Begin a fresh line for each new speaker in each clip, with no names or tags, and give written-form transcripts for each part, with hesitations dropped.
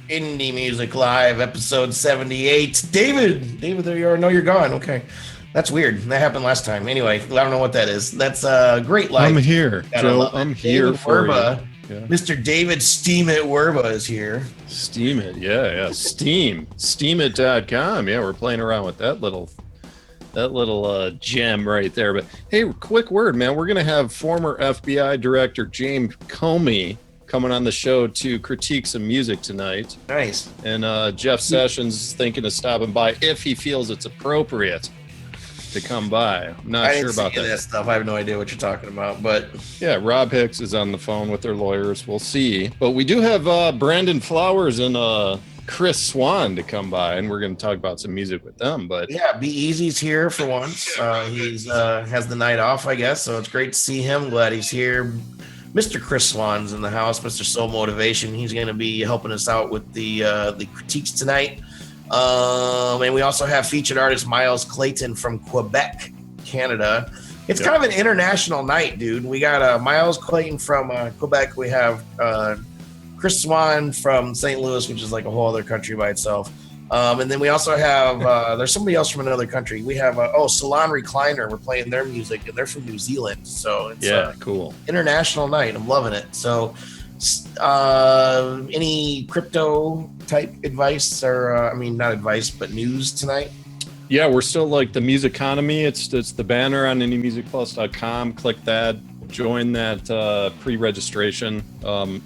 Indie Music Live, episode 78. David, there you are. No, you're gone. Okay. That's weird. That happened last time. Anyway, I don't know what that is. That's a great live.
I'm here, Joe. I'm here for
Werba,
you. Yeah.
Mr. David Steam It Werba is here.
Steam It, yeah. Steam. Steamit.com. Yeah, we're playing around with that little gem right there. But hey, quick word, man. We're gonna have former FBI Director James Comey coming on the show to critique some music tonight.
Nice.
And Jeff Sessions is thinking of stopping by if he feels it's appropriate to come by. I'm not sure about that
stuff. I have no idea what you're talking about, but
yeah, Rob Hix is on the phone with their lawyers. We'll see. But we do have Brandon Flowers and Chris Swan to come by, and we're going to talk about some music with them. But
yeah, Be Easy's here for once. He's has the night off, I guess, so it's great to see him. Glad he's here. Mr. Chris Swan's in the house, Mr. Soul Motivation. He's going to be helping us out with the critiques tonight. And we also have featured artist Miles Clayton from Quebec, Canada. It's kind of an international night, dude. We got Miles Clayton from Quebec. We have Chris Swan from St. Louis, which is like a whole other country by itself. And then we also have, there's somebody else from another country. We have, Selon Recliner. We're playing their music, and they're from New Zealand. So it's
cool.
International night. I'm loving it. So any crypto type advice or, not advice, but news tonight?
Yeah, we're still like the music economy. It's the banner on indiemusicplus.com. Click that. Join that pre-registration.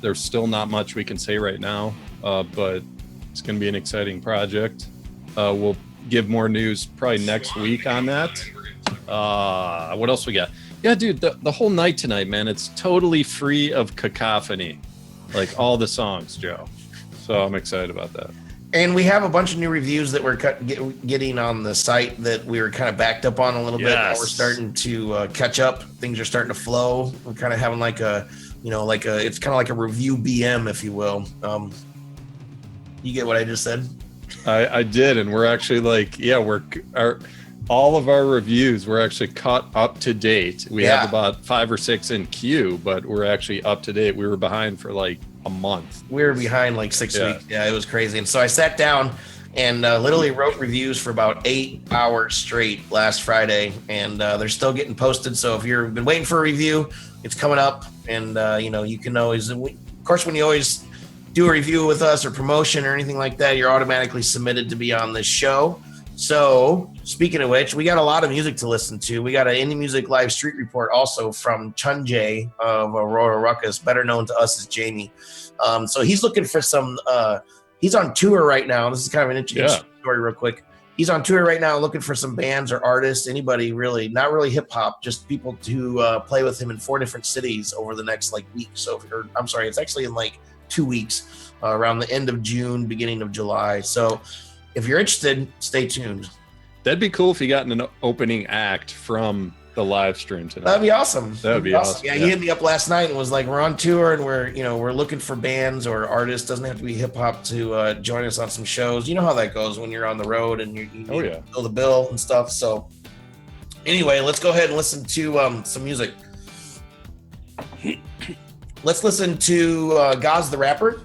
There's still not much we can say right now, but it's going to be an exciting project. We'll give more news probably next week on that. What else we got? Yeah, dude, the whole night tonight, man, it's totally free of cacophony. Like all the songs, Joe. So I'm excited about that.
And we have a bunch of new reviews that we're getting on the site that we were kind of backed up on a little bit. Now we're starting to catch up. Things are starting to flow. We're kind of having it's kind of like a review BM, if you will. You get what I just said?
I did, and we're actually all of our reviews we're actually caught up to date. We have about 5 or 6 in queue, but we're actually up to date. We were behind for like a month.
We were behind like 6 weeks. Yeah, it was crazy. And so I sat down and literally wrote reviews for about 8 hours straight last Friday, and they're still getting posted. So if you've been waiting for a review, it's coming up, and you can always, of course, when you always do a review with us or promotion or anything like that, you're automatically submitted to be on this show. So speaking of which, we got a lot of music to listen to. We got an Indie Music Live Street Report also from Chunjay of Aurora Ruckus, better known to us as Jamie. So he's looking for some, he's on tour right now. This is kind of an interesting story real quick. He's on tour right now looking for some bands or artists, anybody really, not really hip hop, just people to play with him in 4 different cities over the next week. So, it's actually in 2 weeks, around the end of June, beginning of July. So if you're interested, stay tuned.
That'd be cool if you got an opening act from the live stream tonight.
That'd be awesome.
That'd be awesome.
Yeah, he hit me up last night and was like, we're on tour and we're looking for bands or artists. Doesn't have to be hip hop to join us on some shows. You know how that goes when you're on the road and you fill the bill and stuff. So anyway, let's go ahead and listen to some music. Let's listen to Gaz the Rapper.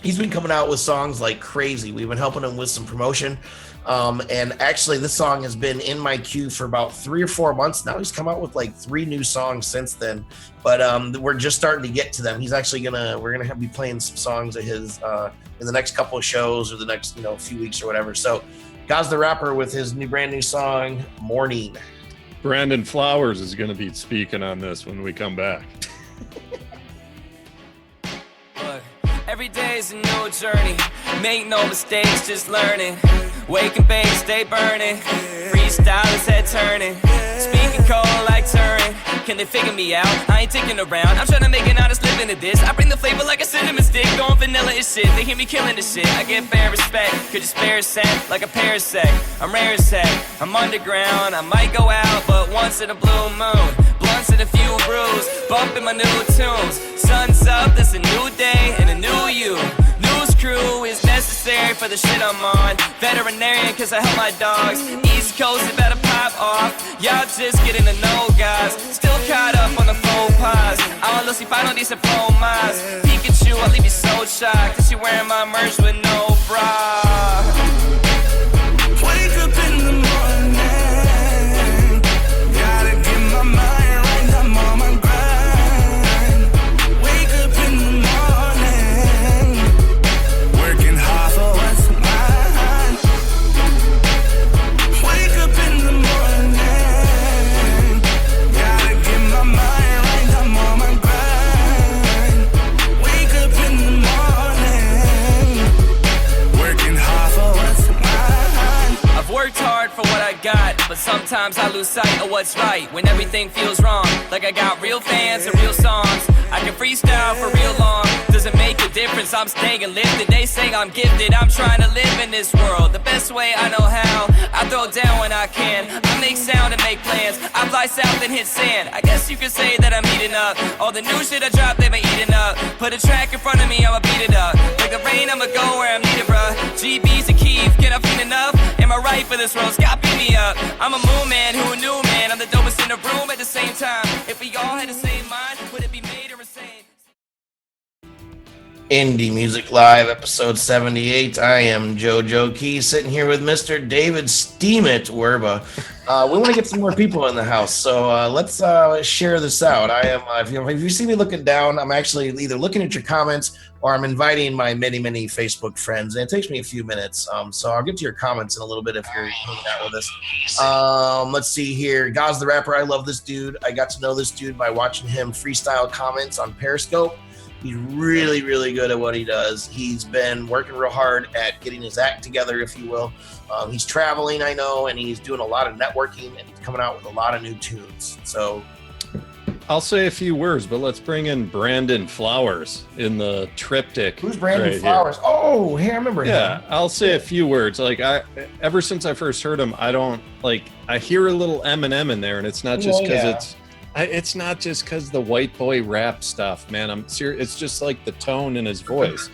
He's been coming out with songs like crazy. We've been helping him with some promotion. And actually, this song has been in my queue for about 3 or 4 months now. He's come out with 3 new songs since then. But we're just starting to get to them. He's actually we're gonna be playing some songs of his in the next couple of shows or the next few weeks or whatever. So Gaz the Rapper with his brand new song, Morning.
Brandon Flowers is going to be speaking on this when we come back.
Every day is a new journey. Make no mistakes, just learning. Wake and bake, stay burning. Freestyle is head turning. Speaking cold like Turin. Can they figure me out? I ain't taking around. I'm trying to make an honest living to this. I bring the flavor like a cinnamon stick. Going vanilla is shit. They hear me killing this shit. I get fair respect. Could you spare a cent like a parasect? I'm rare as heck. I'm underground. I might go out, but once in a blue moon. Blunts and a few brews. Bumping my new tunes. Sun's up, there's a new day and a new you. News crew is necessary for the shit I'm on. Veterinarian cause I help my dogs. East Coast, it better pop off. Y'all just getting to know guys. Still caught up on the faux pas. paz. Aún los hispanos dicen flow más. Pikachu, I'll leave you so shocked. Cause you wearing my merch with no bra. Wake up in the morning, gotta get my mind right, I'm on my grind. Wake up in the morning, working hard for what's mine. Wake up in the morning, gotta get my mind right, I'm on my grind. Wake up in the morning, working hard for what's mine. I've worked hard for what I got, but sometimes I lose sight of what's right when everything feels wrong. Like I got real fans and real songs. I can freestyle for real long. Doesn't make a difference, I'm staying lifted. They say I'm gifted, I'm trying to live in this world the best way I know how. I throw down when I can, I make sound and make plans. I fly south and hit sand. I guess you could say that I'm eating up all the new shit I drop, they've been eating up. Put a track in front of me, I'ma beat it up. Like the rain, I'ma go where I'm needed, bruh. GB's a Kiev, can I feel enough? Am I right for this road? Scott, beat me up. I'm a moon man, who knew, man? I'm the dopest in the room at the same time. If we all had the same mind, would it be made or insane?
Indie Music Live, episode 78. I am JoeJoeKeys, sitting here with Mr. David Steemit Werba. We want to get some more people in the house, so let's share this out. I am, if you see me looking down, I'm actually either looking at your comments or I'm inviting my many Facebook friends, and it takes me a few minutes. So I'll get to your comments in a little bit if you're hanging out with us. Let's see here. Gaz the Rapper, I love this dude. I got to know this dude by watching him freestyle comments on Periscope. He's really good at what he does. He's been working real hard at getting his act together, if you will. He's traveling, I know, and he's doing a lot of networking, and he's coming out with a lot of new tunes. So
I'll say a few words, but let's bring in Brandon Flowers in the triptych.
Who's Brandon
right
Flowers?
Here.
Oh, hey, I remember him.
Yeah, I'll say a few words. Like ever since I first heard him, I hear a little Eminem in there, and it's not just because it's not just because the white boy rap stuff, man. I'm serious. It's just like the tone in his voice.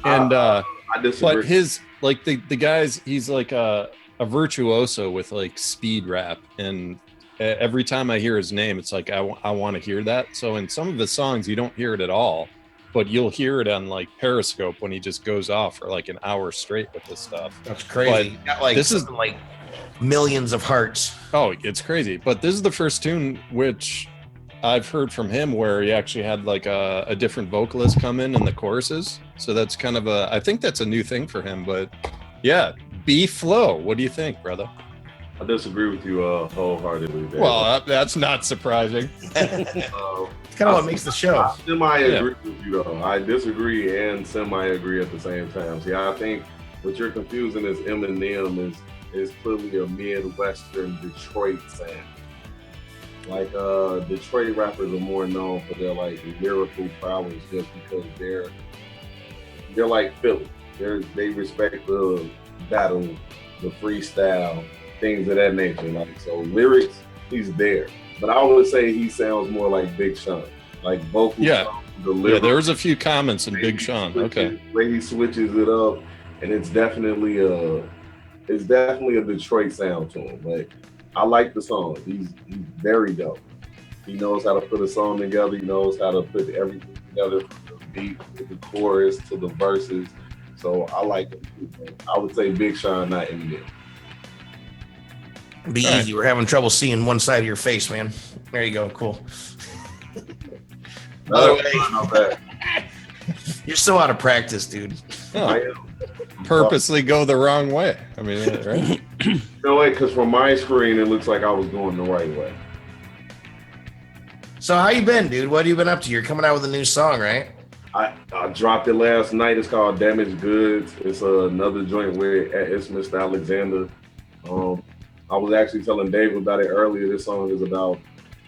And
I disagree.
but his like the guys, he's like a virtuoso with like speed rap, and every time I hear his name, it's like I want to hear that. So in some of his songs, you don't hear it at all, but you'll hear it on like Periscope when he just goes off for like an hour straight with this stuff.
That's crazy.
But
Got like
this is
like millions of hearts.
Oh, it's crazy. But this is the first tune which I've heard from him where he actually had like a different vocalist come in the choruses. So that's kind of I think that's a new thing for him. But yeah, B Flow. What do you think, brother?
I disagree with you wholeheartedly. Dave.
Well, that's not surprising.
It's kind of what makes the show.
I semi-agree with you, though. I disagree and semi-agree at the same time. See, I think what you're confusing is Eminem is clearly a Midwestern Detroit sound. Like Detroit rappers are more known for their like lyrical prowess just because they're like Philly. They respect the battle, the freestyle, things of that nature. Like so lyrics, he's there. But I would say he sounds more like Big Sean. Like vocal delivery. Yeah,
there was a few comments in Big Sean. Okay.
The way he switches it up, and it's definitely a Detroit sound to him. Like I like the song. He's very dope. He knows how to put a song together. He knows how to put everything together from the beat to the chorus to the verses. So I like him too. I would say Big Sean, not Eminem.
Be easy. We're having trouble seeing one side of your face, man. There you go. Cool. You're so out of practice, dude.
Oh. Purposely go the wrong way. I mean, right?
No way, because from my screen, it looks like I was going the right way.
So how you been, dude? What have you been up to? You're coming out with a new song, right?
I dropped it last night. It's called Damaged Goods. It's another joint where it's Mr. Alexander. I was actually telling Dave about it earlier. This song is about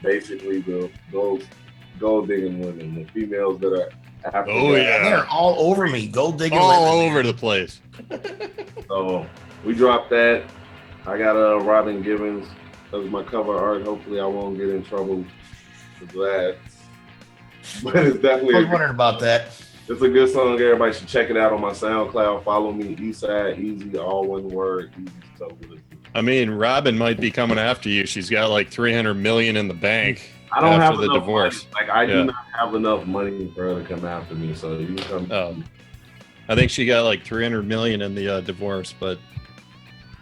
basically the gold digging women, the females that are African.
Oh yeah,
they're all over me. Gold digging
all
women.
over the place.
So we dropped that. I got Robin Givens as my cover art. Hopefully I won't get in trouble with that. But it's definitely.
I was wondering about that.
It's a good song. Everybody should check it out on my SoundCloud. Follow me, Eastside Easy, all one word. Easy stuff with it.
I mean, Robin might be coming after you. She's got like 300 million in the bank.
I don't have
after the
enough
divorce.
money. Like I do not have enough money for her to come after me. So you can come.
I think she got like 300 million in the divorce, but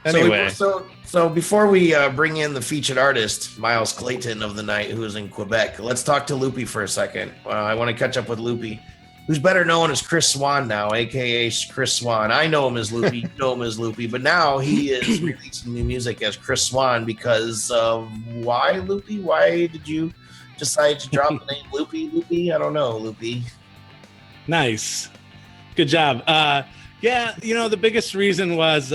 anyway.
So before we bring in the featured artist, Miles Clayton of the night, who is in Quebec, let's talk to Loopy for a second. I want to catch up with Loopy, who's better known as Chris Swan now, aka Chris Swan. I know him as Loopy, you know him as Loopy, but now he is releasing new music as Chris Swan because of why, Loopy? Why did you decide to drop the name Loopy? Loopy? I don't know, Loopy.
Nice. Good job. Yeah, the biggest reason was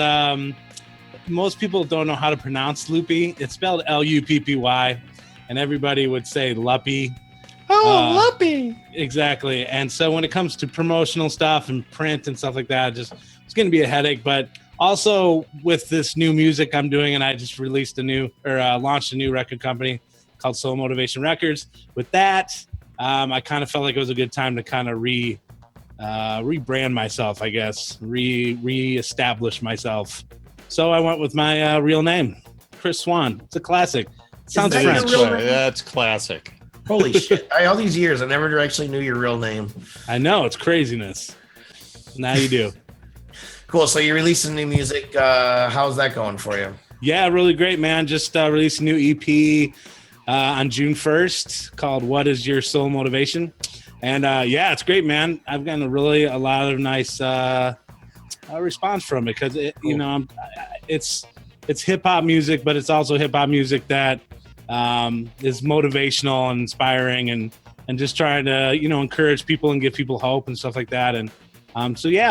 most people don't know how to pronounce Loopy. It's spelled Luppy, and everybody would say Luppy.
Oh, Luppy.
Exactly. And so when it comes to promotional stuff and print and stuff like that, it's going to be a headache. But also with this new music I'm doing, and I just launched a new record company called Soul Motivation Records. With that, I kind of felt like it was a good time to kind of rebrand myself, I guess, reestablish myself. So I went with my real name, Chris Swan. It's a classic. Sounds French.
That's classic.
Holy shit. All these years, I never actually knew your real name.
I know. It's craziness. Now you do.
Cool. So you're releasing new music. How's that going for you?
Yeah, really great, man. Just released a new EP on June 1st called What Is Your Soul Motivation? And it's great, man. I've gotten a lot of nice response from it because it's hip hop music, but it's also hip hop music that is motivational and inspiring and just trying to encourage people and give people hope and stuff like that. And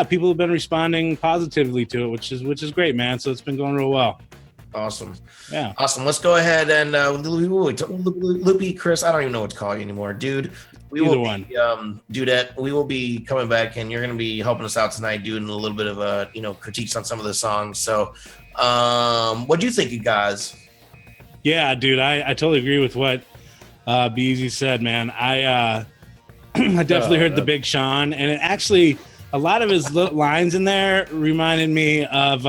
people have been responding positively to it, which is great, man. So it's been going real well.
Awesome.
Yeah.
Awesome. Let's go ahead and Loopy, Chris. I don't even know what to call you anymore, dude. Dudette, we will be coming back, and you're going to be helping us out tonight, doing a little bit of critiques on some of the songs. So, what do you think of Gaz?
Yeah, dude, I totally agree with what Be Easy said, man. I definitely heard the Big Sean, and it actually a lot of his lines in there reminded me of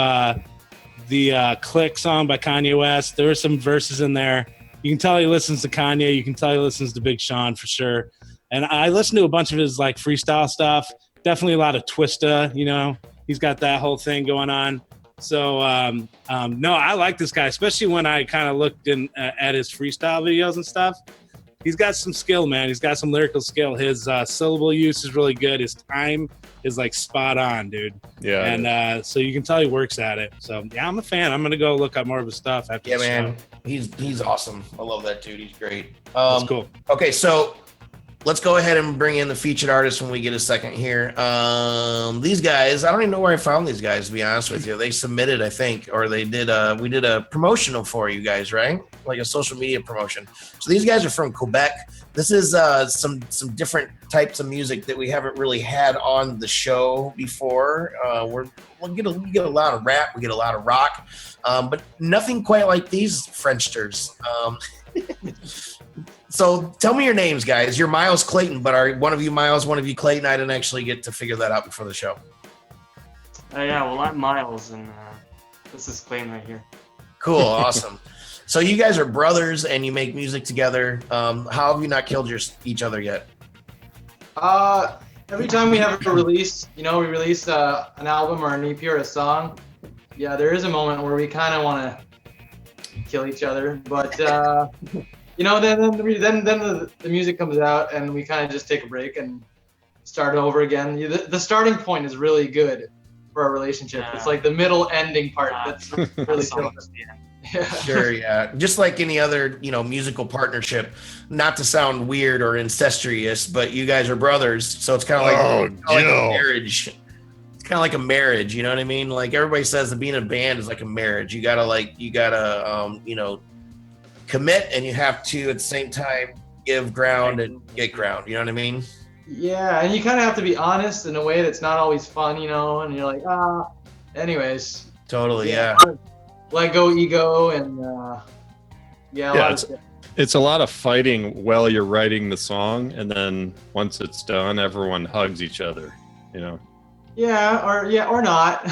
the Click song by Kanye West. There were some verses in there. You can tell he listens to Kanye. You can tell he listens to Big Sean for sure. And I listened to a bunch of his like freestyle stuff. Definitely a lot of Twista, he's got that whole thing going on. So, no, I like this guy, especially when I kind of looked at his freestyle videos and stuff. He's got some skill, man. He's got some lyrical skill. His syllable use is really good. His time is like spot on, dude.
Yeah.
And so you can tell he works at it. So yeah, I'm a fan. I'm gonna go look up more of his stuff after.
Yeah, man. He's awesome. I love that dude. He's great.
That's cool.
Okay, so let's go ahead and bring in the featured artist when we get a second here. These guys, I don't even know where I found these guys, to be honest with you. They submitted, I think, or we did a promotional for you guys, right? Like a social media promotion. So these guys are from Quebec. This is some different types of music that we haven't really had on the show before. We get a lot of rap, we get a lot of rock, but nothing quite like these Frenchters. So tell me your names, guys. You're Miles Clayton, but are one of you Miles, one of you Clayton? I didn't actually get to figure that out before the show.
I'm Miles, and this is Clayton right here.
Cool, awesome. So you guys are brothers, and you make music together. How have you not killed each other yet?
Every time we have a release, we release an album or an EP or a song. Yeah, there is a moment where we kind of want to kill each other, but then the music comes out and we kind of just take a break and start over again. The starting point is really good for our relationship. Yeah. It's like the middle ending part that's really killing us. Yeah.
Sure, yeah. Just like any other, musical partnership, not to sound weird or incestuous, but you guys are brothers, so it's kind of like a marriage. It's kind of like a marriage, you know what I mean? Like everybody says that being in a band is like a marriage. You gotta commit, and you have to at the same time give ground and get ground. You know what I mean?
Yeah, and you kind of have to be honest in a way that's not always fun, and you're like, anyways.
Totally, yeah.
Let go ego and
it's a lot of fighting while you're writing the song, and then once it's done, everyone hugs each other,
Yeah, or not.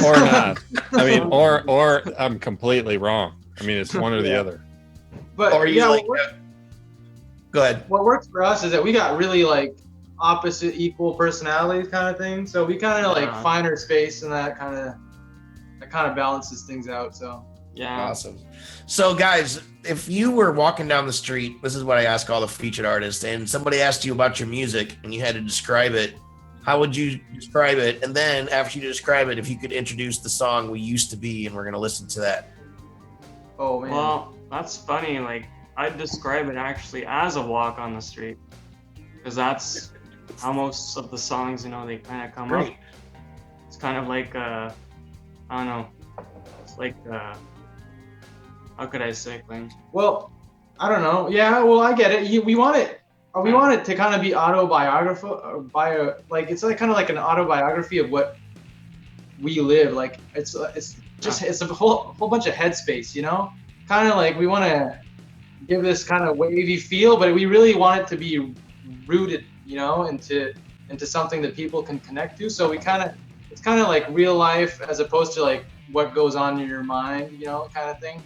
Or not. I mean, or I'm completely wrong. I mean, it's one or the other.
But
or you Go ahead.
What works for us is that we got really like opposite equal personalities kind of thing. So we kind of like find our space, and that kind of balances things out. So
Yeah.
Awesome. So guys, if you were walking down the street, this is what I ask all the featured artists, and somebody asked you about your music and you had to describe it, how would you describe it? And then after you describe it, if you could introduce the song We Used to Be, and we're going to listen to that.
oh man.
Well, that's funny. Like, I'd describe it actually as a walk on the street, because that's how most of the songs, you know, they kind of come
Great.
up. It's kind of like, I don't know. It's like, how could I say things?
Well, I don't know. Yeah, well, I get it. We want it. We want it to kind of be autobiographical, like it's like kind of like an autobiography of what we live. Like it's a whole bunch of headspace, you know. Kind of like we want to give this kind of wavy feel, but we really want it to be rooted, you know, into something that people can connect to. So it's kind of like real life as opposed to like what goes on in your mind, you know, kind of thing.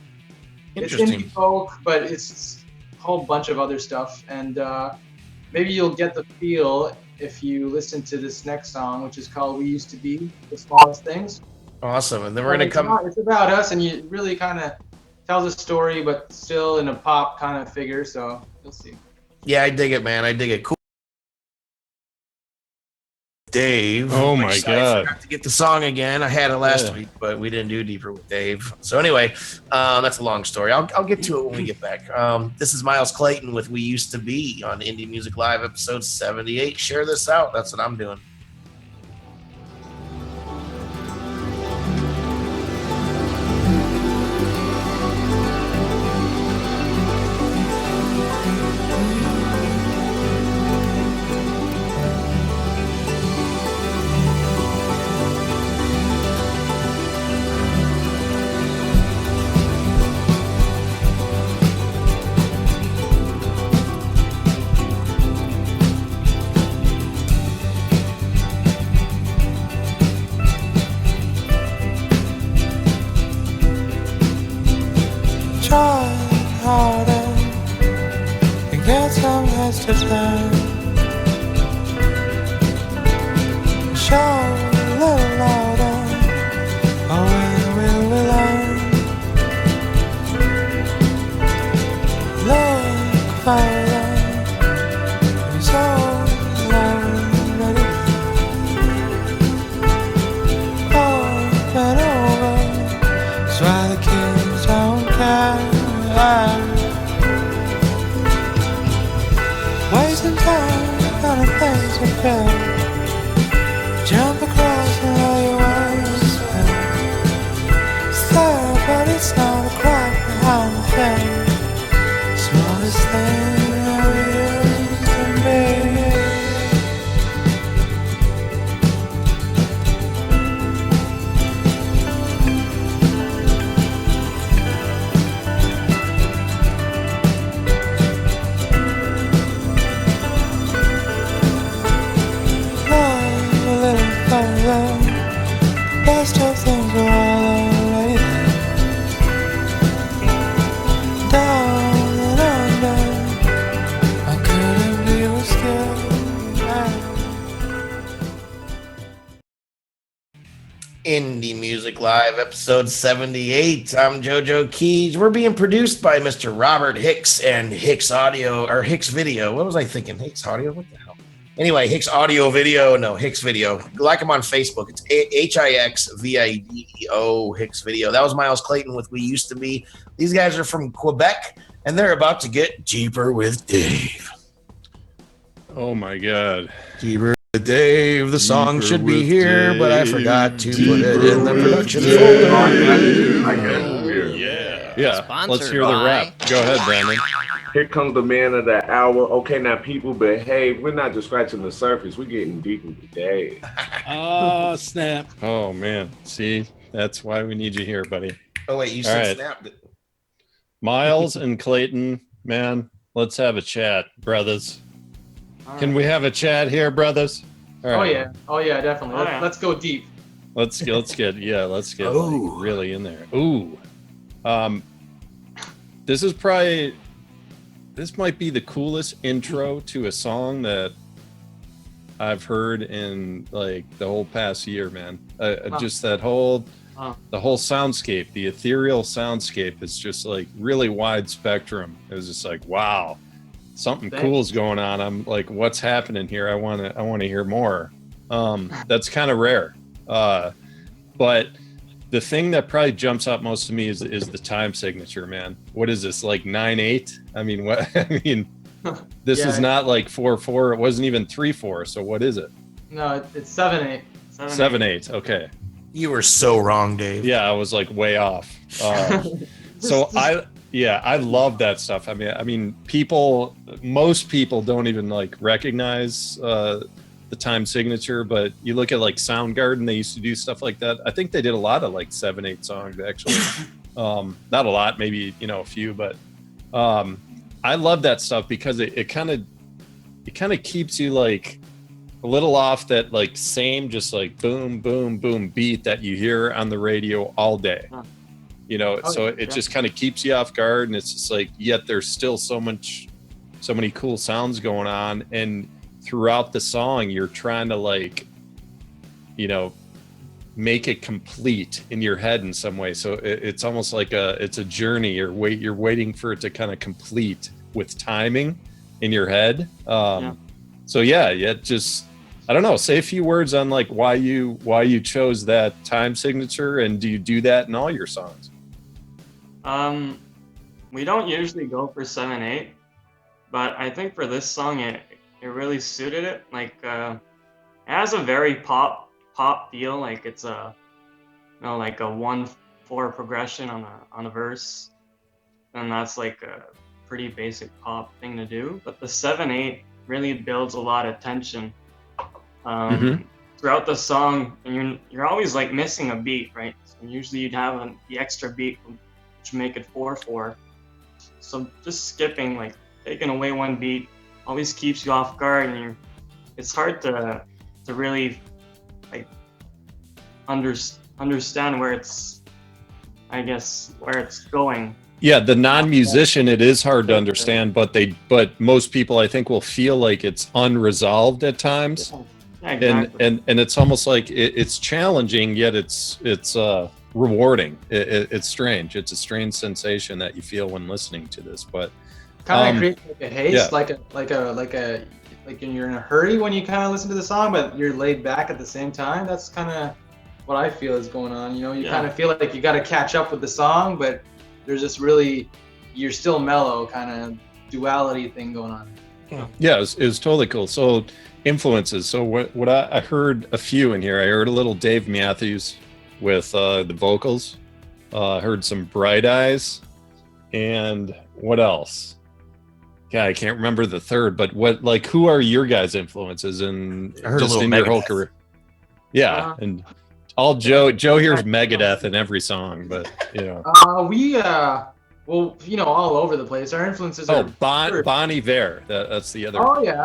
It's indie folk, but it's a whole bunch of other stuff, and maybe you'll get the feel if you listen to this next song, which is called "We Used to Be the Smallest Things."
Awesome. And then we're going to come.
It's about us, and it really kind of tells a story, but still in a pop kind of figure. So you'll see.
Yeah, I dig it, man. I dig it. Cool. Dave.
Oh my
which
God.
I forgot to get the song again. I had it last week, but we didn't do Deeper with Dave. So anyway, that's a long story. I'll get to it when we get back. This is Miles Clayton with We Used to Be on Indie Music Live episode 78. Share this out. That's what I'm doing. Indie Music Live, episode 78. I'm JoeJoeKeys. We're being produced by Mr. Robert Hix and Hix Audio, or Hix Video. What was I thinking? Hix Audio? What the hell? Anyway, Hix Audio Video. No, Hix Video. Like him on Facebook. It's HIXVIDEO, Hix Video. That was Miles Clayton with We Used to Be. These guys are from Quebec, and they're about to get Deeper with Dave.
Oh my God.
Deeper with Dave. The song
Deeper
should be
with
here,
Dave.
but I forgot to put it
Deeper
in the
with
production
Dave.
folder.
I got it here.
Yeah.
Sponsored
Let's hear the
by-
rap. Go ahead, Brandon.
Here comes the man of the hour. Okay, now people behave. We're not just scratching the surface. We're getting deeper today.
Oh snap!
Oh man. See, that's why we need you here, buddy.
Oh, wait, you
All
said
right.
snapped it.
Miles and Clayton, man, let's have a chat, brothers. Can we have a chat here, brothers? All right.
Oh yeah, definitely.
Oh, yeah.
Let's go deep.
Let's get
Ooh.
really in there. Ooh. This is probably this might be the coolest intro to a song that I've heard in like the whole past year, man. Just that whole, the whole soundscape, the ethereal soundscape is just like really wide spectrum. It was just like, wow, something cool's going on. I'm like, what's happening here? I want to hear more. That's kind of rare. But the thing that probably jumps out most to me is the time signature, man. What is this, like 9/8? I mean, what? I mean, this is not like 4/4. It wasn't even 3/4. So what is it?
No, it's 7/8.
7/8. Okay.
You were so wrong, Dave.
Yeah, I was like way off. So I love that stuff. I mean, most people don't even like recognize the time signature, but you look at like Soundgarden, they used to do stuff like that. I think they did a lot of like 7/8 songs actually. Not a lot, maybe, you know, a few, but I love that stuff because it kind of keeps you like a little off that like same just like boom, boom, boom beat that you hear on the radio all day. You know, so it just kind of keeps you off guard, and it's just like, yet there's still so many cool sounds going on, and throughout the song you're trying to like, you know, make it complete in your head in some way. So it's almost like it's a journey. You're waiting for it to kind of complete with timing in your head. So yeah, just, I don't know, say a few words on like why you chose that time signature, and do you do that in all your songs?
We don't usually go for 7/8, but I think for this song it really suited it. Like it has a very pop feel, like it's a, you know, like a 1/4 progression on a verse, and that's like a pretty basic pop thing to do. But the 7/8 really builds a lot of tension throughout the song, and you're always like missing a beat, right? So usually you'd have the extra beat which make it 4/4. So just skipping, like taking away one beat, always keeps you off guard, and it's hard to really like understand where it's, I guess, where it's going.
Yeah, the non-musician, it is hard to understand, but most people I think will feel like it's unresolved at times.
Yeah, exactly.
And it's almost like it's challenging, yet it's rewarding. It's strange. It's a strange sensation that you feel when listening to this, but
kind of creates like a haste, like you're in a hurry when you kind of listen to the song, but you're laid back at the same time. That's kind of what I feel is going on. You know, you kind of feel like you got to catch up with the song, but there's this really, you're still mellow kind of duality thing going on.
Yeah, it was totally cool. So influences. So what I heard a few in here. I heard a little Dave Matthews with the vocals. Heard some Bright Eyes, and what else? Yeah, I can't remember the third. But who are your guys' influences in just in your whole career? Yeah, and all Joe hears Megadeth in every song, but you know.
Well, you know, all over the place. Our influences are
Bon Iver. That's the other.
Oh yeah,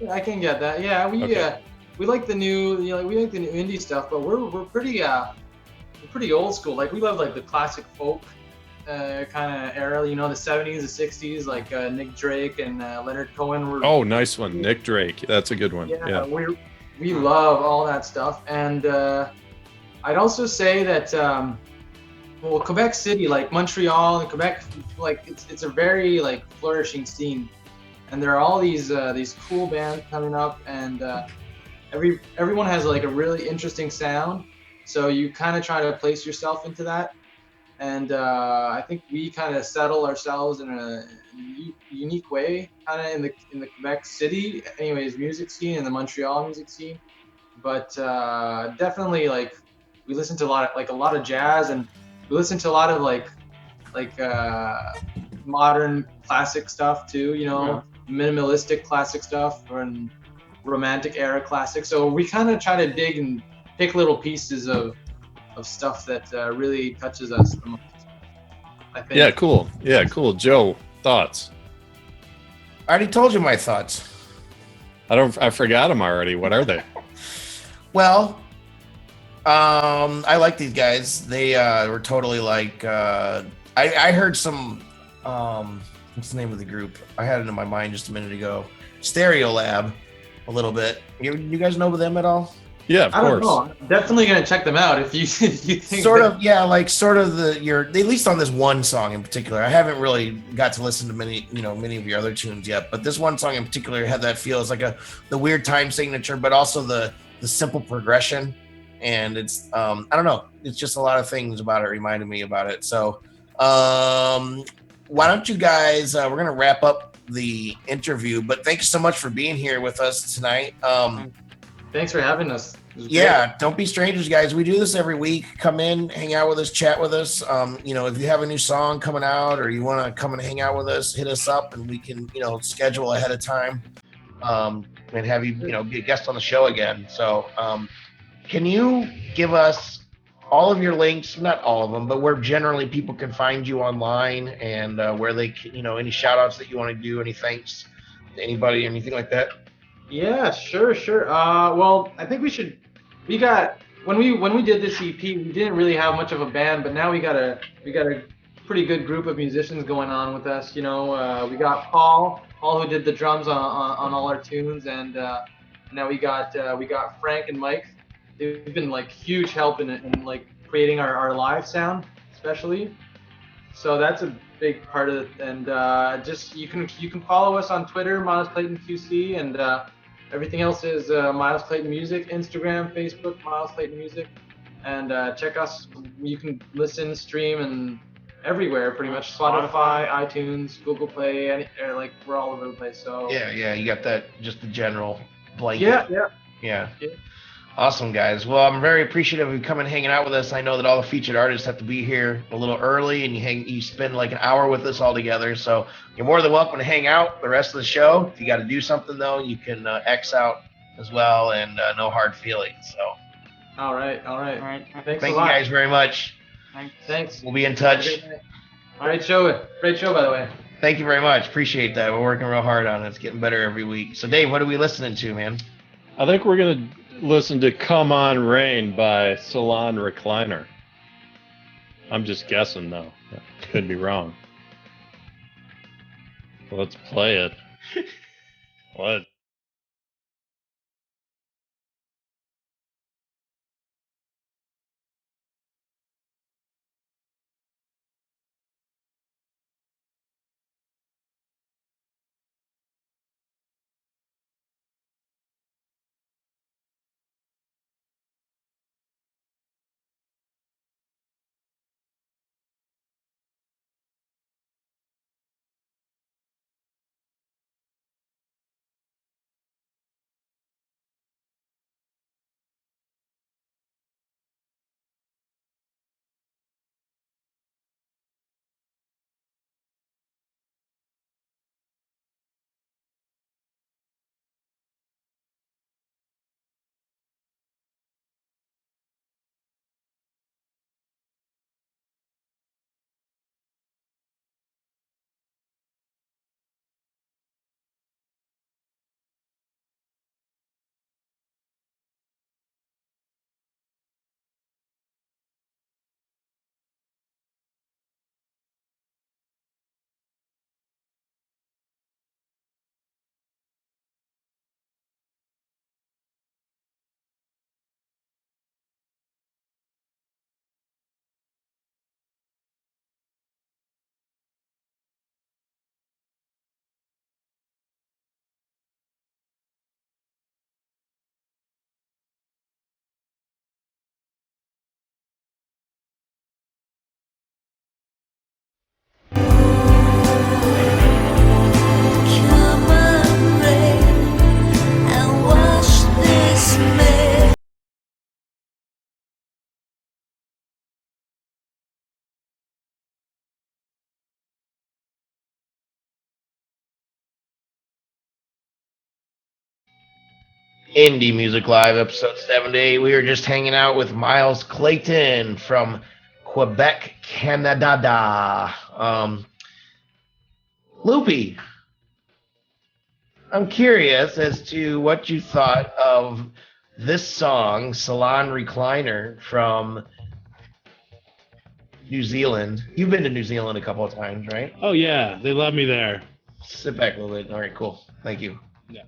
I can get that. Yeah, we like the new, you know, we like the new indie stuff, but we're pretty old school. Like we love like the classic folk kind of era. You know, the 70s, the 60s, like Nick Drake and Leonard Cohen.
Oh, nice one, Nick Drake. That's a good one. Yeah.
We love all that stuff, and I'd also say that. Well, Quebec City, like Montreal and Quebec, like it's a very like flourishing scene, and there are all these cool bands coming up, and everyone has like a really interesting sound. So you kind of try to place yourself into that, and I think we kind of settle ourselves in a unique way, kind of in the Quebec City, anyways, music scene, and the Montreal music scene. But definitely like we listen to a lot of jazz, and we listen to a lot of like modern classic stuff too, you know, minimalistic classic stuff and romantic era classic. So we kind of try to dig and pick little pieces of stuff that really touches us the most, I think.
Yeah, cool. Joe, thoughts?
I already told you my thoughts.
I forgot them already. What are they?
Well, I like these guys. They were totally like I heard some what's the name of the group? I had it in my mind just a minute ago. Stereo Lab, a little bit. You guys know them at all?
Yeah, of
I don't
course.
know. I'm definitely gonna check them out if you think
Sort of, yeah, like sort of at least on this one song in particular. I haven't really got to listen to many of your other tunes yet, but this one song in particular had that feel. It's like the weird time signature, but also the simple progression. And it's I don't know, it's just a lot of things about it reminded me about it. So why don't you guys we're gonna wrap up the interview, but thank you so much for being here with us tonight.
Thanks for having us.
Yeah, don't be strangers, guys. We do this every week. Come in, hang out with us, chat with us. If you have a new song coming out or you want to come and hang out with us, hit us up and we can, schedule ahead of time and have you, be a guest on the show again. So can you give us all of your links, not all of them, but where generally people can find you online and where they can, any shout outs that you want to do, any thanks to anybody, anything like that?
Yeah, sure. Well, I think we got when we did this EP, we didn't really have much of a band, but now we got a pretty good group of musicians going on with us. We got Paul who did the drums on all our tunes, and now we got Frank and Mike. They've been like huge help in like creating our live sound, especially. So that's a big part of it. And just you can follow us on Twitter, Miles Clayton QC, and everything else is Miles Clayton Music, Instagram, Facebook, Miles Clayton Music, and check us. You can listen, stream, and everywhere pretty much. Spotify, iTunes, Google Play, we're all over the place. So
yeah, you got that, just the general blanket. Yeah. Awesome, guys. Well, I'm very appreciative of you coming and hanging out with us. I know that all the featured artists have to be here a little early, and you spend like an hour with us all together. So you're more than welcome to hang out the rest of the show. If you got to do something, though, you can X out as well, and no hard feelings. So.
All right.
Thank you guys very much.
Thanks.
We'll be in touch.
Great show, by the way.
Thank you very much. Appreciate that. We're working real hard on it. It's getting better every week. So, Dave, what are we listening to, man?
I think we're going to listen to Come On Rain by Selon Recliner. I'm just guessing, though. Could be wrong. Let's play it. What?
Indie Music Live, episode 78. We were just hanging out with Miles Clayton from Quebec, Canada. Loopy, I'm curious as to what you thought of this song, Selon Recliner, from New Zealand. You've been to New Zealand a couple of times, right?
Oh yeah, they love me there.
Sit back a little bit. All right, cool. Thank you.
Yeah.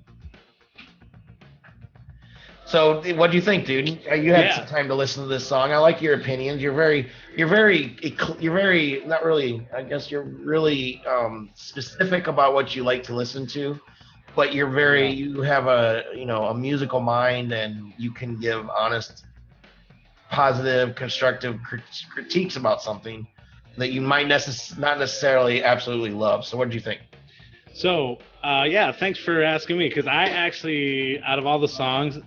So, what do you think, dude? You had
Yeah.
some time to listen to this song. I like your opinions. You're very not really. I guess you're really specific about what you like to listen to, but you have a musical mind, and you can give honest, positive, constructive critiques about something that you might not necessarily absolutely love. So, what do you think?
So, yeah, thanks for asking me, because I actually, out of all the songs,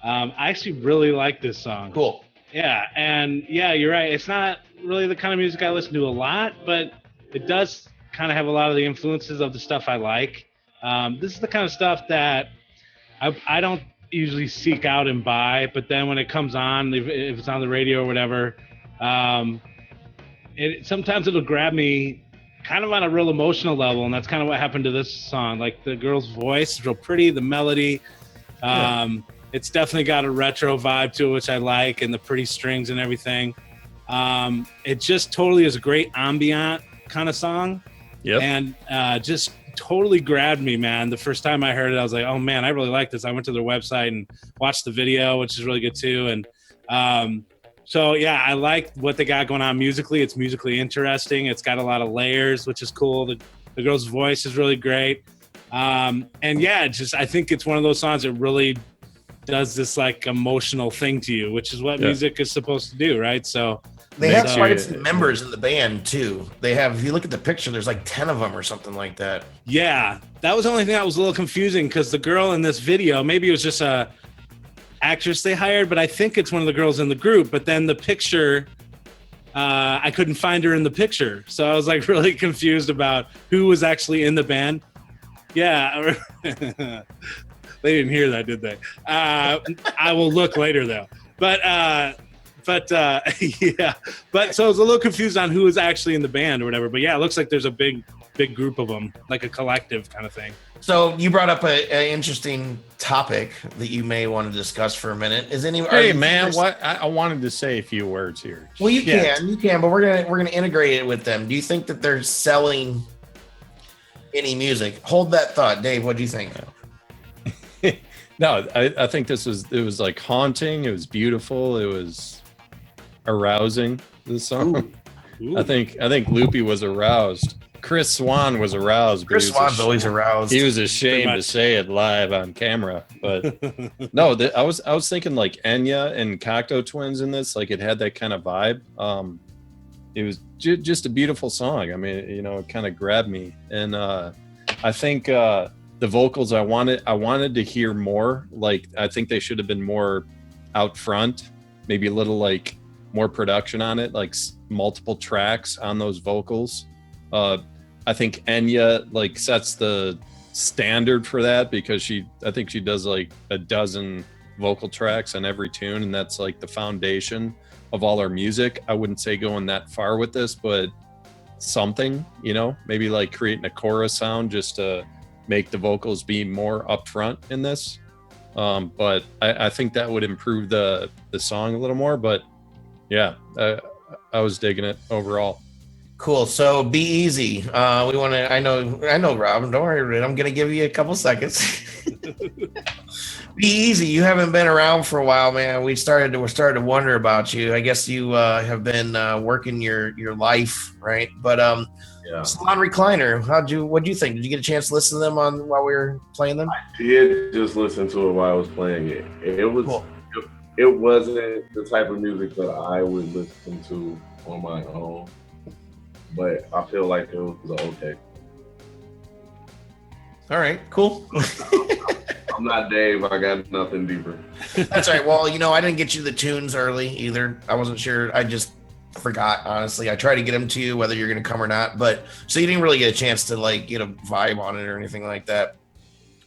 I actually really like this song.
Cool.
Yeah, and yeah, you're right. It's not really the kind of music I listen to a lot, but it does kind of have a lot of the influences of the stuff I like. This is the kind of stuff that I don't usually seek out and buy, but then when it comes on, if it's on the radio or whatever, sometimes it'll grab me kind of on a real emotional level, and that's kind of what happened to this song. Like, the girl's voice is real pretty, the melody, it's definitely got a retro vibe to it, which I like, and the pretty strings and everything. It just totally is a great ambient kind of song.
Yep.
And just totally grabbed me, man. The first time I heard it, I was like, oh man, I really like this. I went to their website and watched the video, which is really good too. And so yeah, I like what they got going on musically. It's musically interesting. It's got a lot of layers, which is cool. The girl's voice is really great. And yeah, I think it's one of those songs that really does this like emotional thing to you, which is what music is supposed to do, right? So
they have quite a few members in the band too. They have, if you look at the picture, there's like 10 of them or something like that.
Yeah, that was the only thing that was a little confusing, because the girl in this video, maybe it was just a actress they hired, but I think it's one of the girls in the group. But then the picture, I couldn't find her in the picture, so I was like really confused about who was actually in the band. Yeah. They didn't hear that, did they? I will look later though. But yeah. But so I was a little confused on who was actually in the band or whatever. But yeah, it looks like there's a big group of them, like a collective kind of thing.
So you brought up an interesting topic that you may want to discuss for a minute.
Hey man, what I wanted to say a few words here.
Well, you can, but we're gonna integrate it with them. Do you think that they're selling any music? Hold that thought, Dave. What do you think?
No, I think it was like haunting. It was beautiful. It was arousing, this song. Ooh. I think Loopy was aroused. Chris Swan was aroused.
Chris Swan's always aroused.
He was ashamed to say it live on camera. But no, I was thinking like Enya and Cocteau Twins in this. Like, it had that kind of vibe. It was just a beautiful song. I mean, it kind of grabbed me. And I think the vocals, I wanted to hear more. Like, I think they should have been more out front, maybe a little like more production on it, like multiple tracks on those vocals. I think Enya like sets the standard for that, because I think she does like a dozen vocal tracks on every tune, and that's like the foundation of all her music. I wouldn't say going that far with this, but something, maybe like creating a chorus sound just to make the vocals be more upfront in this. But I think that would improve the song a little more. But yeah, I was digging it overall.
Cool. So Be Easy. I know, Rob. Don't worry, I'm gonna give you a couple seconds. Be Easy. You haven't been around for a while, man. We're starting to wonder about you. I guess you have been working your life, right? But Selon Recliner. What'd you think? Did you get a chance to listen to them while we were playing them?
I did just listen to it while I was playing it. It was cool. It wasn't the type of music that I would listen to on my own, but I feel like it was okay.
All right, cool.
I'm not Dave. I got nothing deeper.
That's all right. Well, I didn't get you the tunes early either. I wasn't sure. I just forgot, honestly. I tried to get them to you, whether you're going to come or not. But so you didn't really get a chance to like get a vibe on it or anything like that,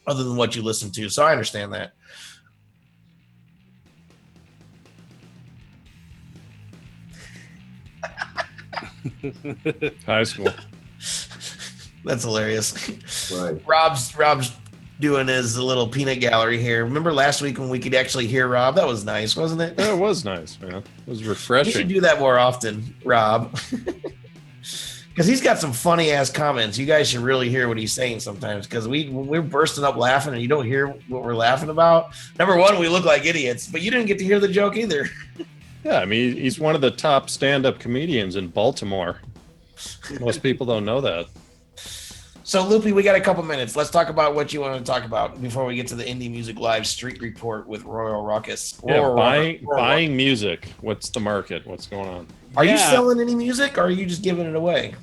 other than what you listened to. So I understand that.
High school.
That's hilarious.
Right.
Rob's doing his little peanut gallery here. Remember last week when we could actually hear Rob? That was nice, wasn't it?
Yeah, it was nice, man. It was
We should
refreshing.
do that more often, Rob. Because he's got some funny ass comments. You guys should really hear what he's saying sometimes. Because when we're bursting up laughing and you don't hear what we're laughing about. Number one, we look like idiots, but you didn't get to hear the joke either.
Yeah, I mean, he's one of the top stand-up comedians in Baltimore. Most people don't know that.
So, Loopy, we got a couple minutes. Let's talk about what you want to talk about before we get to the Indie Music Live Street Report with Royal Ruckus.
Yeah, buying music. What's the market? What's going on?
Are you selling any music, or are you just giving it away?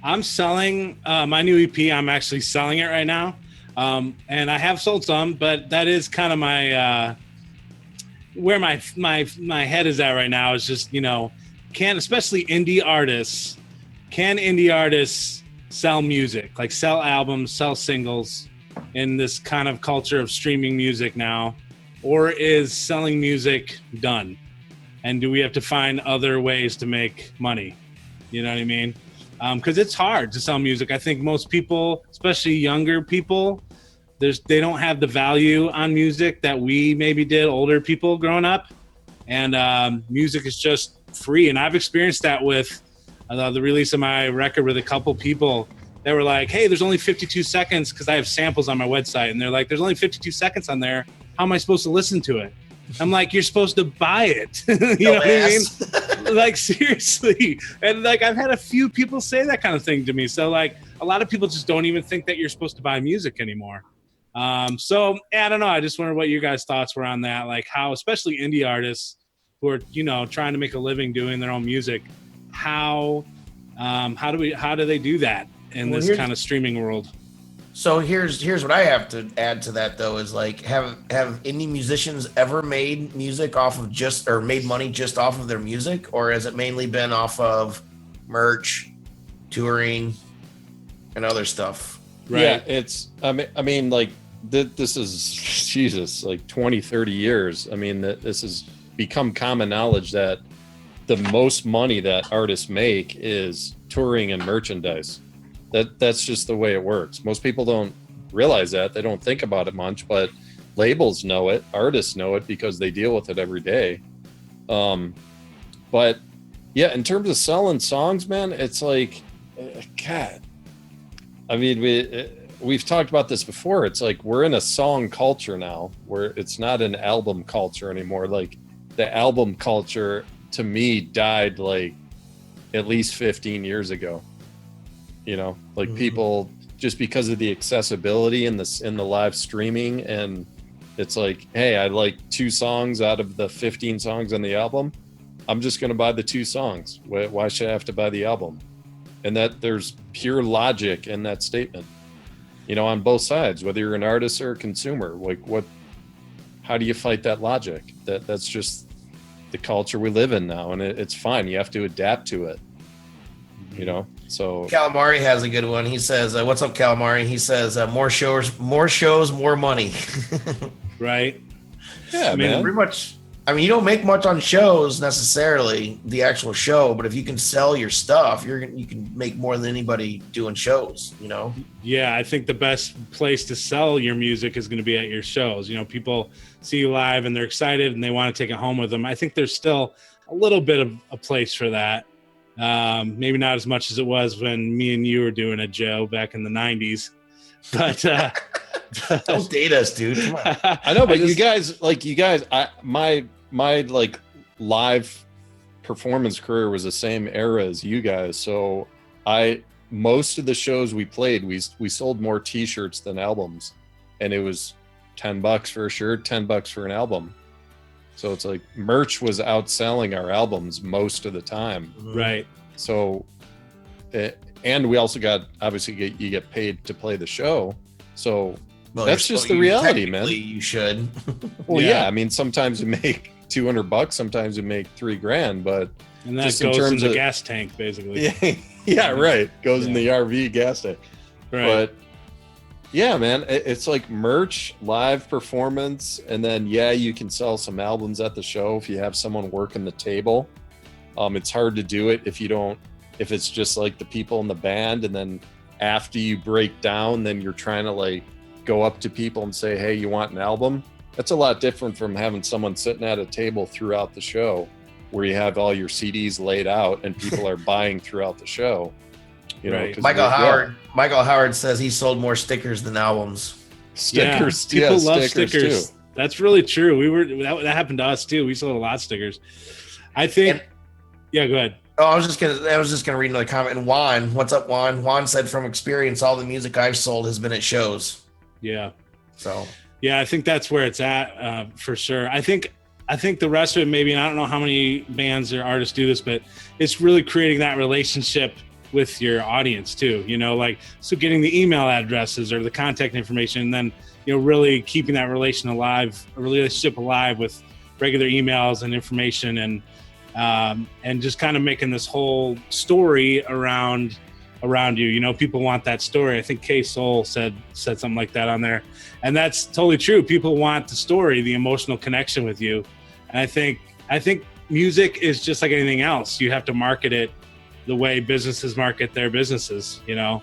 I'm selling my new EP. I'm actually selling it right now, and I have sold some, but that is kind of my where my head is at right now. Is just especially indie artists, can indie artists sell music, like sell albums, sell singles in this kind of culture of streaming music now, or is selling music done? And do we have to find other ways to make money? You know what I mean? Because it's hard to sell music. I think most people, especially younger people, they don't have the value on music that we maybe did, older people growing up. And music is just free. And I've experienced that with the release of my record with a couple people that were like, hey, there's only 52 seconds because I have samples on my website. And they're like, there's only 52 seconds on there. How am I supposed to listen to it? I'm like, you're supposed to buy it. You know what I mean? Like, seriously. And like, I've had a few people say that kind of thing to me. So like, a lot of people just don't even think that you're supposed to buy music anymore. So I don't know. I just wondered what you guys' thoughts were on that. Like how, especially indie artists who are, trying to make a living doing their own music, how do they do that in this kind of streaming world?
So here's what I have to add to that though, is like, have indie musicians ever made music off of made money just off of their music, or has it mainly been off of merch, touring, and other stuff?
Right. Yeah, it's I mean like this is Jesus, like 20, 30 years. I mean, this has become common knowledge that the most money that artists make is touring and merchandise. That's just the way it works. Most people don't realize that. They don't think about it much, but labels know it. Artists know it because they deal with it every day. But yeah, in terms of selling songs, man, it's like, God. I mean, we've talked about this before. It's like we're in a song culture now, where it's not an album culture anymore. Like the album culture, to me, died like at least 15 years ago. Like people, just because of the accessibility in the live streaming, and it's like, hey, I like 2 songs out of the 15 songs on the album. I'm just going to buy the 2 songs. Why should I have to buy the album? And that there's pure logic in that statement, on both sides, whether you're an artist or a consumer. Like how do you fight that logic? That's just the culture we live in now, and it's fine. You have to adapt to it, So
Calamari has a good one. He says, "What's up, Calamari?" He says, "More shows, more money."
Right.
Yeah, man.
Pretty much. I mean, you don't make much on shows necessarily, the actual show, but if you can sell your stuff, you can make more than anybody doing shows.
Yeah, I think the best place to sell your music is going to be at your shows. People see you live and they're excited and they want to take it home with them. I think there's still a little bit of a place for that. Maybe not as much as it was when me and you were doing it, Joe, back in the 90s. But
don't date us, dude. Come on.
I know, but you guys, my like live performance career was the same era as you guys. So most of the shows we played, we sold more T-shirts than albums, and it was $10 for a shirt, $10 for an album. So it's like merch was outselling our albums most of the time.
Right.
So, and we also you get paid to play the show. So that's just the reality, man.
You should.
Well, yeah. I mean, sometimes you make $200, sometimes you make $3,000, but
and that
just
goes in the gas tank, basically.
Yeah, right. Goes in the RV gas tank.
Right.
But yeah, man, it's like merch, live performance, and then you can sell some albums at the show if you have someone working the table. It's hard to do it if it's just like the people in the band, and then after you break down, then you're trying to like go up to people and say, hey, you want an album? That's a lot different from having someone sitting at a table throughout the show where you have all your CDs laid out and people are buying throughout the show. You know,
Right.
Michael Howard says he sold more stickers than albums.
Stickers.
People love
stickers too.
That's really true. That happened to us too. We sold a lot of stickers. I think. Yeah, go ahead.
Oh, I was just gonna read another comment. And Juan, what's up, Juan? Juan said, from experience, all the music I've sold has been at shows.
Yeah.
So.
Yeah, I think that's where it's at for sure. I think the rest of it maybe, and I don't know how many bands or artists do this, but it's really creating that relationship with your audience too. You know, like so getting the email addresses or the contact information, and then really keeping that relationship alive with regular emails and information, and just kind of making this whole story around you. People want that story. I think K Soul said something like that on there, and that's totally true. People want the story, the emotional connection with you. And I think music is just like anything else. You have to market it the way businesses market their businesses. You have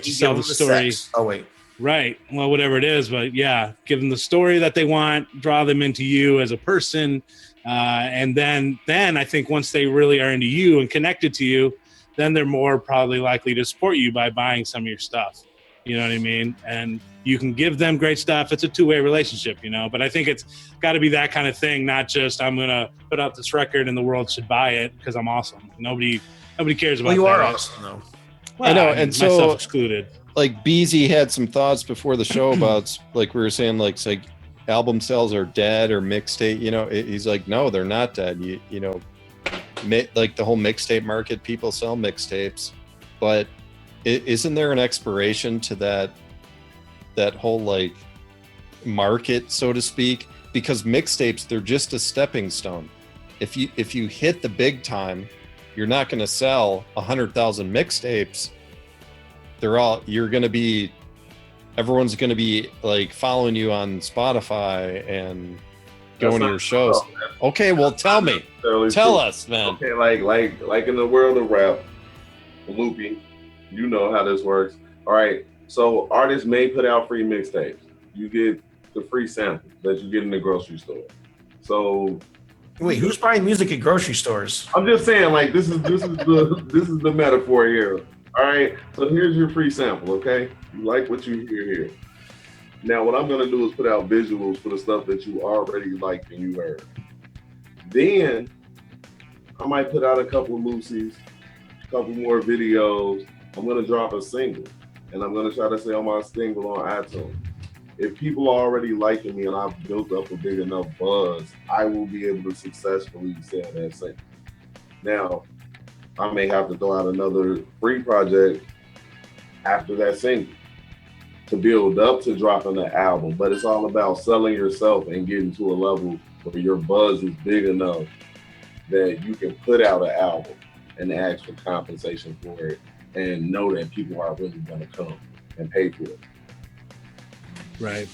to sell the story.
Oh wait.
Right. Well, whatever it is, but yeah, give them the story that they want, draw them into you as a person. And then I think once they really are into you and connected to you, then they're more probably likely to support you by buying some of your stuff. You know what I mean? And you can give them great stuff. It's a two-way relationship, but I think it's got to be that kind of thing, not just I'm going to put out this record and the world should buy it because I'm awesome. Nobody cares about that.
Well, you are awesome, though.
Well,
I know, and so
myself excluded.
Like Beezy had some thoughts before the show about like we were saying, like it's like album sales are dead or mixtape. He's like, no, they're not dead. Like the whole mixtape market, people sell mixtapes, but isn't there an expiration to that whole like market, so to speak? Because mixtapes, they're just a stepping stone. If you hit the big time, you're not going to sell 100,000 mixtapes. Everyone's going to be like following you on Spotify and going to your shows. Okay, well, tell us, man.
Okay, like in the world of rap, looping, you know how this works. All right, so artists may put out free mixtapes. You get the free sample that you get in the grocery store. So,
wait, who's buying music at grocery stores?
I'm just saying, like this is the metaphor here. All right, so here's your free sample. Okay, you like what you hear here. Now, what I'm gonna do is put out visuals for the stuff that you already liked and you heard. Then I might put out a couple of loosies, a couple more videos. I'm gonna drop a single, and I'm gonna try to sell my single on iTunes. If people are already liking me and I've built up a big enough buzz, I will be able to successfully sell that single. Now, I may have to throw out another free project after that single to build up to dropping the album, but it's all about selling yourself and getting to a level where your buzz is big enough that you can put out an album and ask for compensation for it and know that people are really going to come and pay for it.
Right.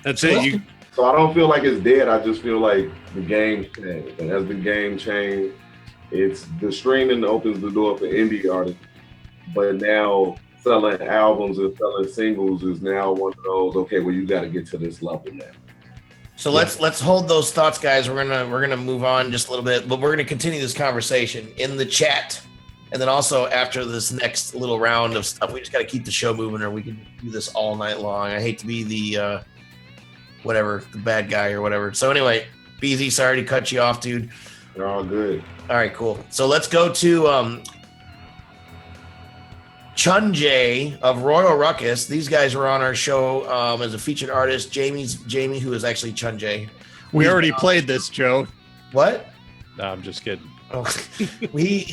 That's it.
So I don't feel like it's dead. I just feel like the game changed. And as the game changed, it's the streaming opens the door for indie artists, but now selling albums and selling singles is now one of those, okay, well, you got to get to this level now.
So let's hold those thoughts, guys. We're gonna move on just a little bit, but we're gonna continue this conversation in the chat, and then also after this next little round of stuff. We just got to keep the show moving, or we can do this all night long. I hate to be the the bad guy or whatever. So anyway, BZ, sorry to cut you off, dude.
They're all good.
All right, cool. So let's go to Chunjay of Royal Ruckus. These guys were on our show as a featured artist. Jamie, who is actually Chunjay.
We already played this, Joe.
What?
No, I'm just kidding.
Oh, you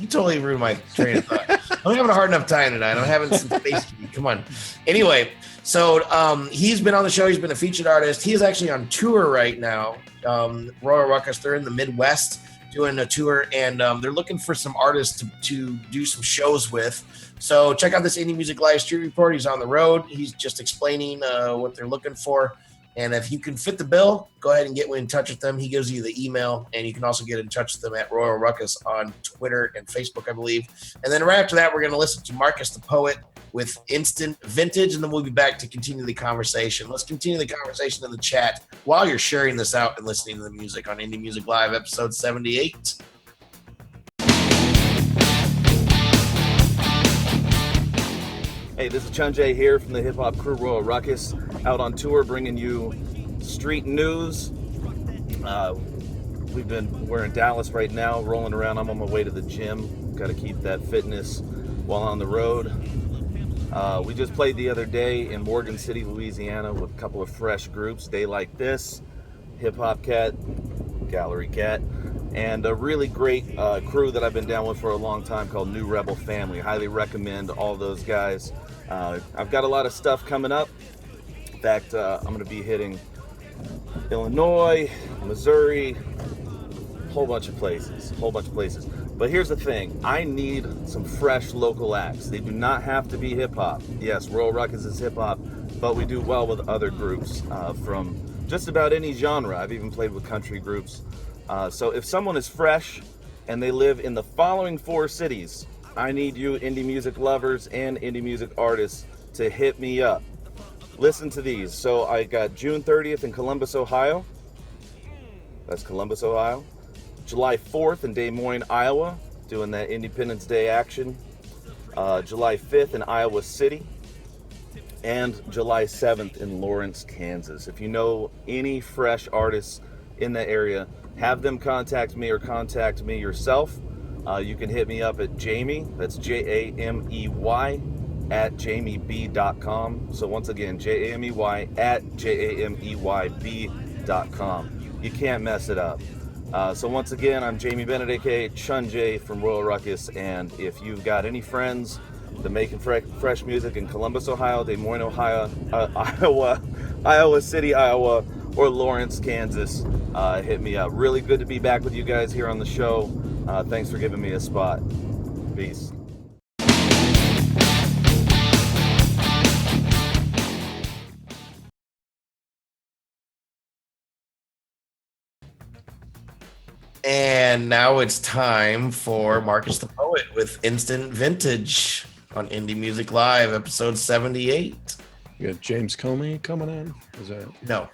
totally ruined my train of thought. I'm having a hard enough time tonight. I'm having some space. Come on. Anyway, so he's been on the show. He's been a featured artist. He is actually on tour right now. Royal Ruckus, they're in the Midwest doing a tour, and they're looking for some artists to do some shows with. So check out this Indie Music Live Street Report. He's on the road. He's just explaining what they're looking for. And if you can fit the bill, go ahead and get in touch with them. He gives you the email, and you can also get in touch with them at Royal Ruckus on Twitter and Facebook, I believe. And then right after that, we're going to listen to Marcusthepoet with Instant Vintage, and then we'll be back to continue the conversation. Let's continue the conversation in the chat while you're sharing this out and listening to the music on Indie Music Live, episode 78.
Hey, this is Chunjay here from the hip-hop crew Royal Ruckus, out on tour bringing you street news. We're in Dallas right now, rolling around. I'm on my way to the gym. Got to keep that fitness while on the road. We just played the other day in Morgan City, Louisiana with a couple of fresh groups, Day Like This, Hip Hop Cat, Gallery Cat, and a really great crew that I've been down with for a long time called New Rebel Family. Highly recommend all those guys. I've got a lot of stuff coming up. In fact, I'm going to be hitting Illinois, Missouri, a whole bunch of places. But here's the thing, I need some fresh local acts. They do not have to be hip-hop. Yes, Royal Ruckus is hip-hop, but we do well with other groups from just about any genre. I've even played with country groups. So if someone is fresh and they live in the following 4 cities, I need you indie music lovers and indie music artists to hit me up. Listen to these. So I got June 30th in Columbus, Ohio. That's Columbus, Ohio. July 4th in Des Moines, Iowa, doing that Independence Day action. July 5th in Iowa City. And July 7th in Lawrence, Kansas. If you know any fresh artists in that area, have them contact me or contact me yourself. You can hit me up at Jamie, that's Jamey, at jamieb.com. So once again, Jamey at jameyb.com. You can't mess it up. So once again, I'm Jamie Bennett, aka Chunjay from Royal Ruckus, and if you've got any friends that are making fresh music in Columbus, Ohio, Des Moines, Ohio, Iowa City, Iowa, or Lawrence, Kansas, hit me up. Really good to be back with you guys here on the show. Thanks for giving me a spot. Peace.
And now it's time for Marcusthepoet with Instant Vintage on Indie Music Live, episode 78.
You got James Comey coming in? Is that?
No.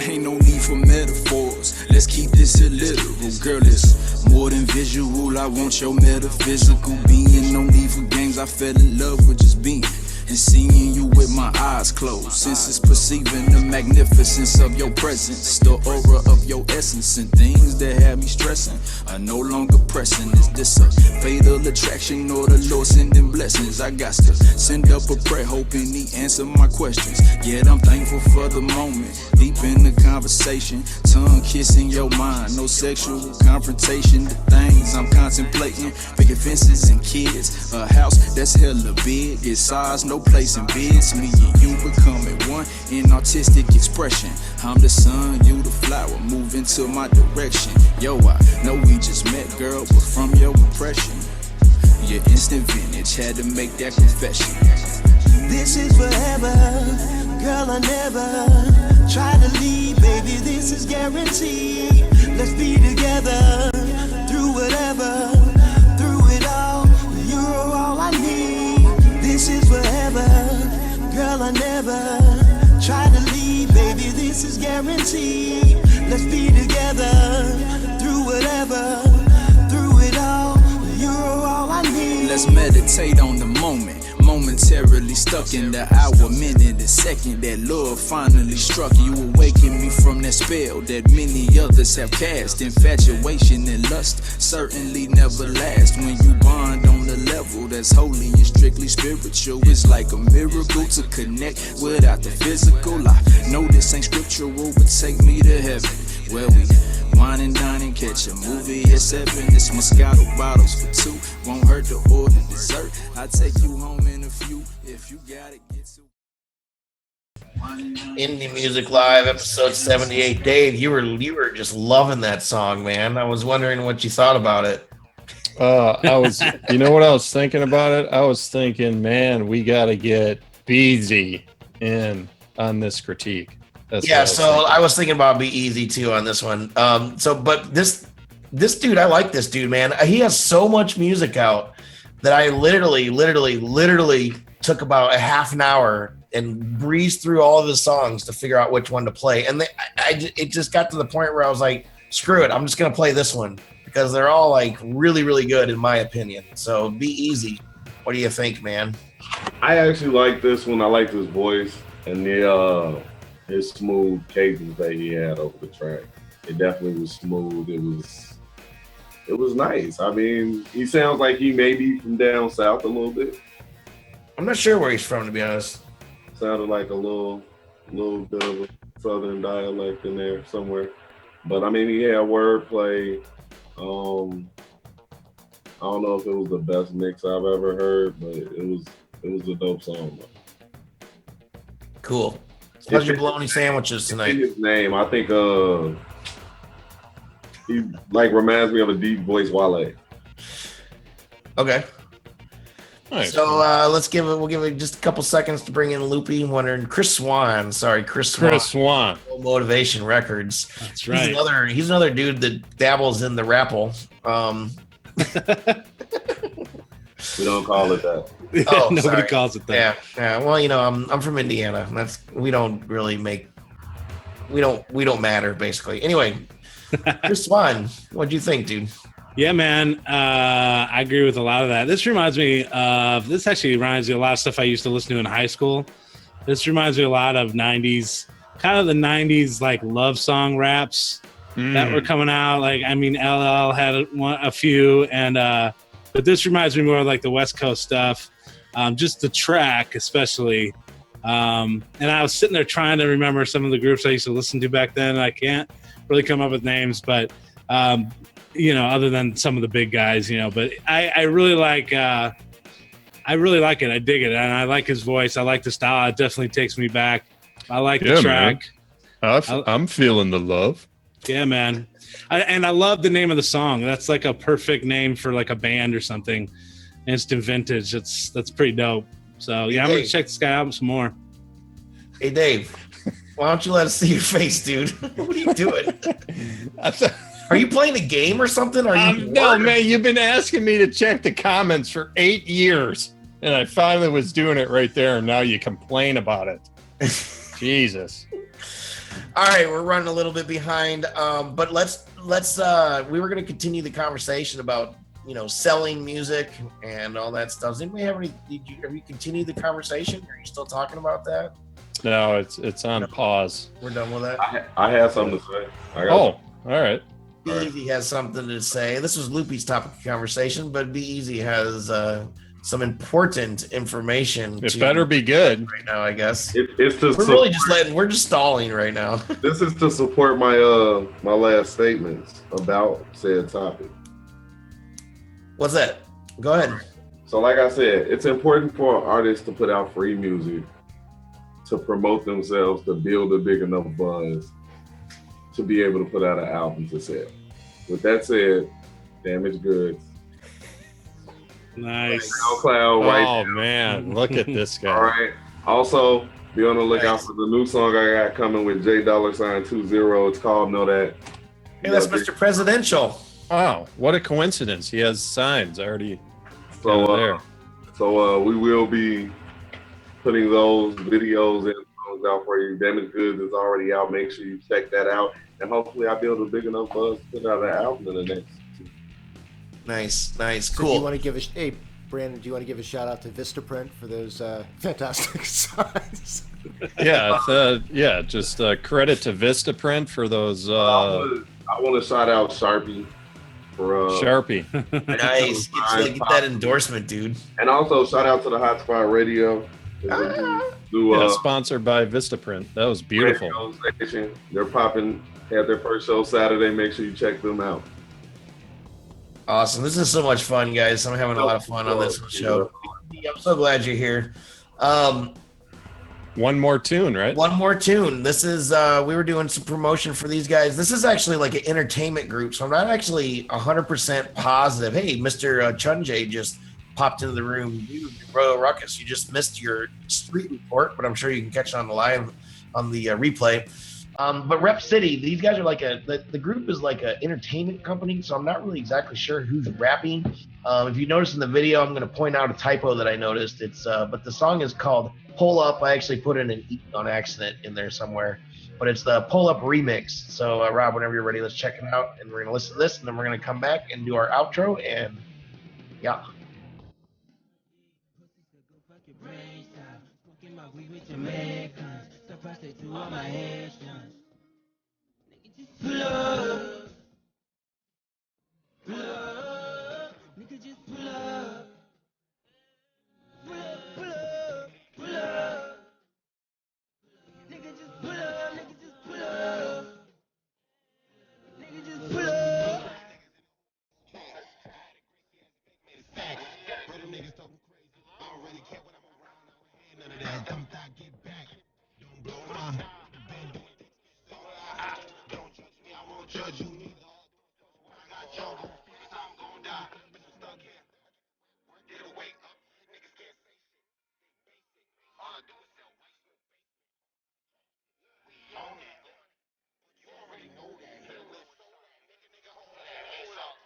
Ain't no need for metaphors. Let's keep this a literal. Girl, it's more than visual. I want your metaphysical being. No need for games. I fell in love with just being and seeing you with my eyes closed. Senses perceiving the magnificence of your presence, the aura of your essence, and things that have me stressing are no longer pressing. Is this a fatal attraction or the Lord sending blessings? I got to send up a prayer hoping He answer my questions. Yet I'm thankful for the moment, deep in the conversation, tongue kissing your mind, no sexual confrontation. The things I'm contemplating, picket fences and kids, a house that's hella big, its size no place in bids. Me and you becoming one in artistic expression. I'm the sun, you the flower, move into my direction. Yo, I know we just met, girl, but from your impression, your instant vintage had to make that confession.
This is forever, girl, I never try to leave, baby, this is guaranteed. Let's be together, through whatever, through it all, you're all I need. This is forever, girl, I never try to leave, baby, this is guaranteed. Let's be together, through whatever, through it all, you're all I need.
Let's meditate on the moment, momentarily stuck in the hour, minute, and second that love finally struck. You awakened me from that spell that many others have cast. Infatuation and lust certainly never last. When you bond on the level that's holy and strictly spiritual, it's like a miracle to connect without the physical. I know this ain't scriptural, but take me to heaven where we wine and dine and catch a movie at 7. It's Moscato bottles for 2. Won't hurt to order dessert. I'll take you home in a few. If you got it, get to
Indie Music Live, episode 78. Dave, you were just loving that song, man. I was wondering what you thought about it.
I was, you know what I was thinking about it? I was thinking, man, we got to get Beezy in on this critique. That's
Yeah, so I was thinking about Be Easy too on this one. But this dude, I like this dude, man. He has so much music out that I literally took about a half an hour and breezed through all of his songs to figure out which one to play. And it just got to the point where I was like, screw it, I'm just gonna play this one because they're all like really good in my opinion. So Be Easy. What do you think, man?
I actually like this one. I like his voice and his smooth cadence that he had over the track. It definitely was smooth. It was nice. I mean, he sounds like he may be from down south a little bit.
I'm not sure where he's from, to be honest.
Sounded like a little bit of a southern dialect in there somewhere. But I mean, he had wordplay. I don't know if it was the best mix I've ever heard, but it was a dope song.
Cool. How's your bologna sandwiches tonight?
His name, I think, he like reminds me of a deep voice Wale.
Okay.
Nice.
So we'll give it just a couple seconds to bring in Loopy. Wondering Chris Swan. Motivation Records.
That's right.
He's another dude that dabbles in the rapple.
We don't call it that.
Oh,
Nobody
sorry.
calls it that.
Yeah. Well, I'm from Indiana. We don't matter basically. Anyway, Chris Swan, what'd you think, dude?
Yeah, man. I agree with a lot of that. This actually reminds me of a lot of stuff I used to listen to in high school. This reminds me a lot of 90s, kind of the 90s like love song raps that were coming out. Like, I mean, LL had a few, but this reminds me more of like the West Coast stuff. Just the track, especially. And I was sitting there trying to remember some of the groups I used to listen to back then. I can't really come up with names, but other than some of the big guys, but I really like it. I dig it. And I like his voice. I like the style. It definitely takes me back. I like the track.
I'm feeling the love.
Yeah, man. I love the name of the song. That's like a perfect name for like a band or something. Instant Vintage. That's pretty dope. So yeah, I'm gonna check this guy out some more.
Hey Dave, why don't you let us see your face, dude? What are you doing? Are you playing a game or something?
No, man, you've been asking me to check the comments for 8 years, and I finally was doing it right there, and now you complain about it. Jesus.
All right, we're running a little bit behind, but let's we were going to continue the conversation about selling music and all that stuff. Does anybody have have you continued the conversation? Are you still talking about that?
No, it's on pause.
We're done with that.
I have something to say.
All right.
Be Easy has something to say. This was Loopy's topic of conversation, but Be Easy has some important information.
It better be good
right now, I guess.
We're
just stalling right now.
This is to support my my last statements about said topic.
What's that? Go ahead.
So like I said, it's important for artists to put out free music, to promote themselves, to build a big enough buzz to be able to put out an album to sell. With that said, Damaged Goods.
Nice.
SoundCloud right now.
Man, look at this guy.
All right. Also, be on the lookout for the new song I got coming with $20. It's called Know That.
Hey, that's Mr. Presidential.
Oh, what a coincidence. He has signs already
there. So we will be putting those videos and songs out for you. Damaged Goods is already out. Make sure you check that out. And hopefully I build a big enough buzz to put out an album in the next 2.
Nice.
So
Cool.
do you want to give Brandon, do you want to give a shout out to Vistaprint for those fantastic signs?
Just credit to Vistaprint for those.
I want to shout out Sharpie for
Sharpie.
Nice. Get that endorsement, dude.
And also shout out to the Hotspot Radio.
Sponsored by Vistaprint. That was beautiful.
Station. They're popping. Had their first show Saturday. Make sure you check them out.
Awesome. This is so much fun, guys. I'm having a lot of fun on this show. I'm so glad you're here.
One More Tune, right?
One More Tune. This is we were doing some promotion for these guys. This is actually like an entertainment group, so I'm not actually 100% positive. Hey, Mr. Chunjay just popped into the room. You, Bro Ruckus, you just missed your street report, but I'm sure you can catch it on the live on the replay. But Rep City, these guys are like the group is like an entertainment company, so I'm not really exactly sure who's rapping. If you notice in the video, I'm going to point out a typo that I noticed. It's but the song is called Pull Up. I actually put in an E on accident in there somewhere, but it's the Pull Up remix. So Rob, whenever you're ready, let's check it out, and we're going to listen to this, and then we're going to come back and do our outro, and yeah.
Pull up. Pull up. Nigga, just pull up. Pull up, pull up, pull up. Nigga, just pull up. Nigga, just pull up. Nigga, just pull up. Brother niggas talking crazy. I don't really care what I'm around. I don't hear none of that. Dumb thought, get back. Don't blow my been doing things so I don't judge me. I won't judge you neither. When I got chosen, I'm gon' die. But you stuck here. One day to wake up. Niggas can't say shit. They basic. All I do is sell white stuff. We own it. You already know that. Hit a little show that. Nigga, hold that. Hands up.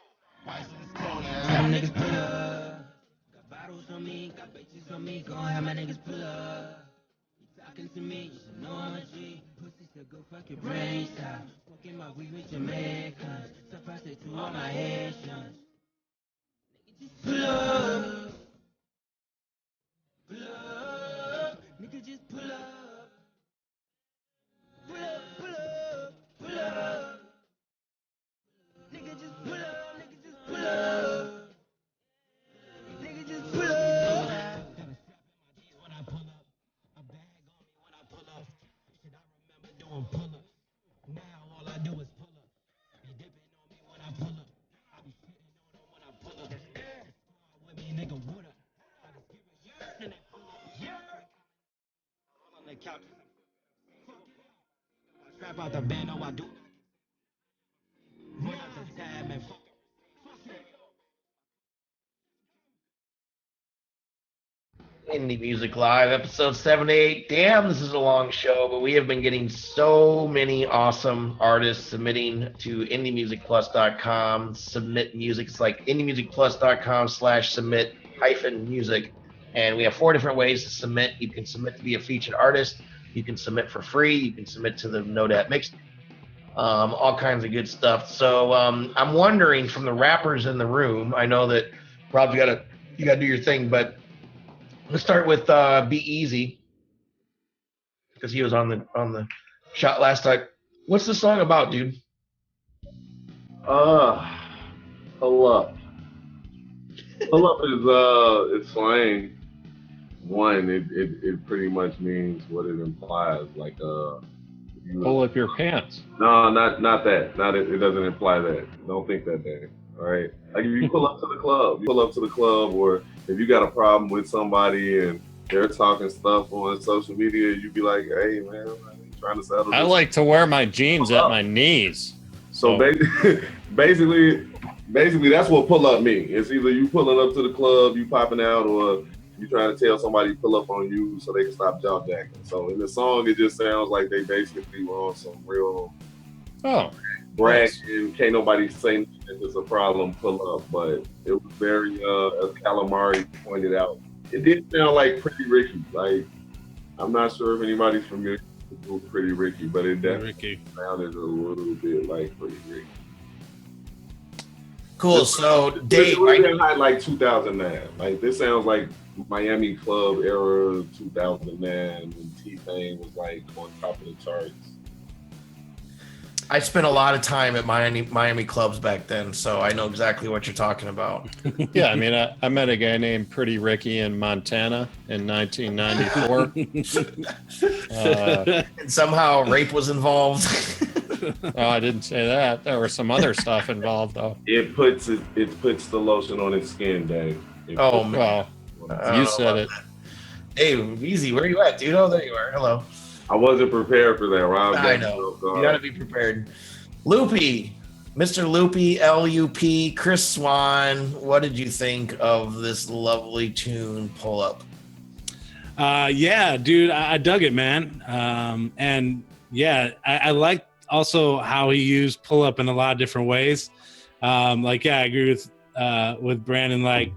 White is calling. Have niggas pull up. Got bottles on me. Got bitches on me. Gon' have my niggas pull up. Talking to me, you should know I'm a G. Pussy still go fuck your brains out. Smoking my weed with Jamaicans. Stuff I say to all my Haitians. Nigga, just pull up. Pull up. Nigga, just pull up. Pull up, pull up, pull up. Nigga, just pull up. Nigga, just pull up. Nigga, just pull up. Pull up. Now all I do is pull up. Be dipping on me when I pull up. I be sitting on them when I pull up. With me, nigga, what up? I just give a year and they pull up. All on the couch. I strap out the band, no, I do not. Run up the tab and fuck it.
Indie Music Live, episode 78. Damn, this is a long show, but we have been getting so many awesome artists submitting to indiemusicplus.com. Submit music. It's like indiemusicplus.com/submit-music. And we have 4 different ways to submit. You can submit to be a featured artist. You can submit for free. You can submit to the No Dat Mix. All kinds of good stuff. So I'm wondering from the rappers in the room, I know that Rob, you gotta do your thing, but let's start with Be Easy, because he was on the shot last time. What's the song about, dude?
Pull Up. Pull Up is slang. One, it pretty much means what it implies, like
pull up your pants.
No, not that. It doesn't imply that. Don't think that way. All right. Like if you pull up to the club, or if you got a problem with somebody and they're talking stuff on social media, you be like, "Hey, man, I'm trying to settle this."
I like to wear my jeans at my knees.
So basically, that's what pull up means. It's either you pulling up to the club, you popping out, or you trying to tell somebody to pull up on you so they can stop jaw jacking. So in the song, it just sounds like they basically were on some real bragging. Can't nobody say if it's a problem, pull up. But it was very, as Calamari pointed out, it did sound like Pretty Ricky. Like, I'm not sure if anybody's familiar with Pretty Ricky, but it definitely sounded a little bit like Pretty Ricky.
Cool. So Dave,
I didn't like 2009. Like this sounds like Miami Club era 2009 when T-Pain was like on top of the charts.
I spent a lot of time at Miami clubs back then, so I know exactly what you're talking about.
Yeah, I mean, I met a guy named Pretty Ricky in Montana in 1994.
And somehow rape was involved.
Oh, I didn't say that. There was some other stuff involved, though.
It puts the lotion on its skin, Dave.
Oh, man.
Well, you said it.
Hey, easy. Where you at, dude? Oh, there you are. Hello.
I wasn't prepared for that, Rob.
I know. You got to be prepared. Loopy, Mr. Loopy, LUP, Chris Swan. What did you think of this lovely tune, Pull Up?
Yeah, dude, I dug it, man. And yeah, I like also how he used Pull Up in a lot of different ways. Like, yeah, I agree with Brandon. Like,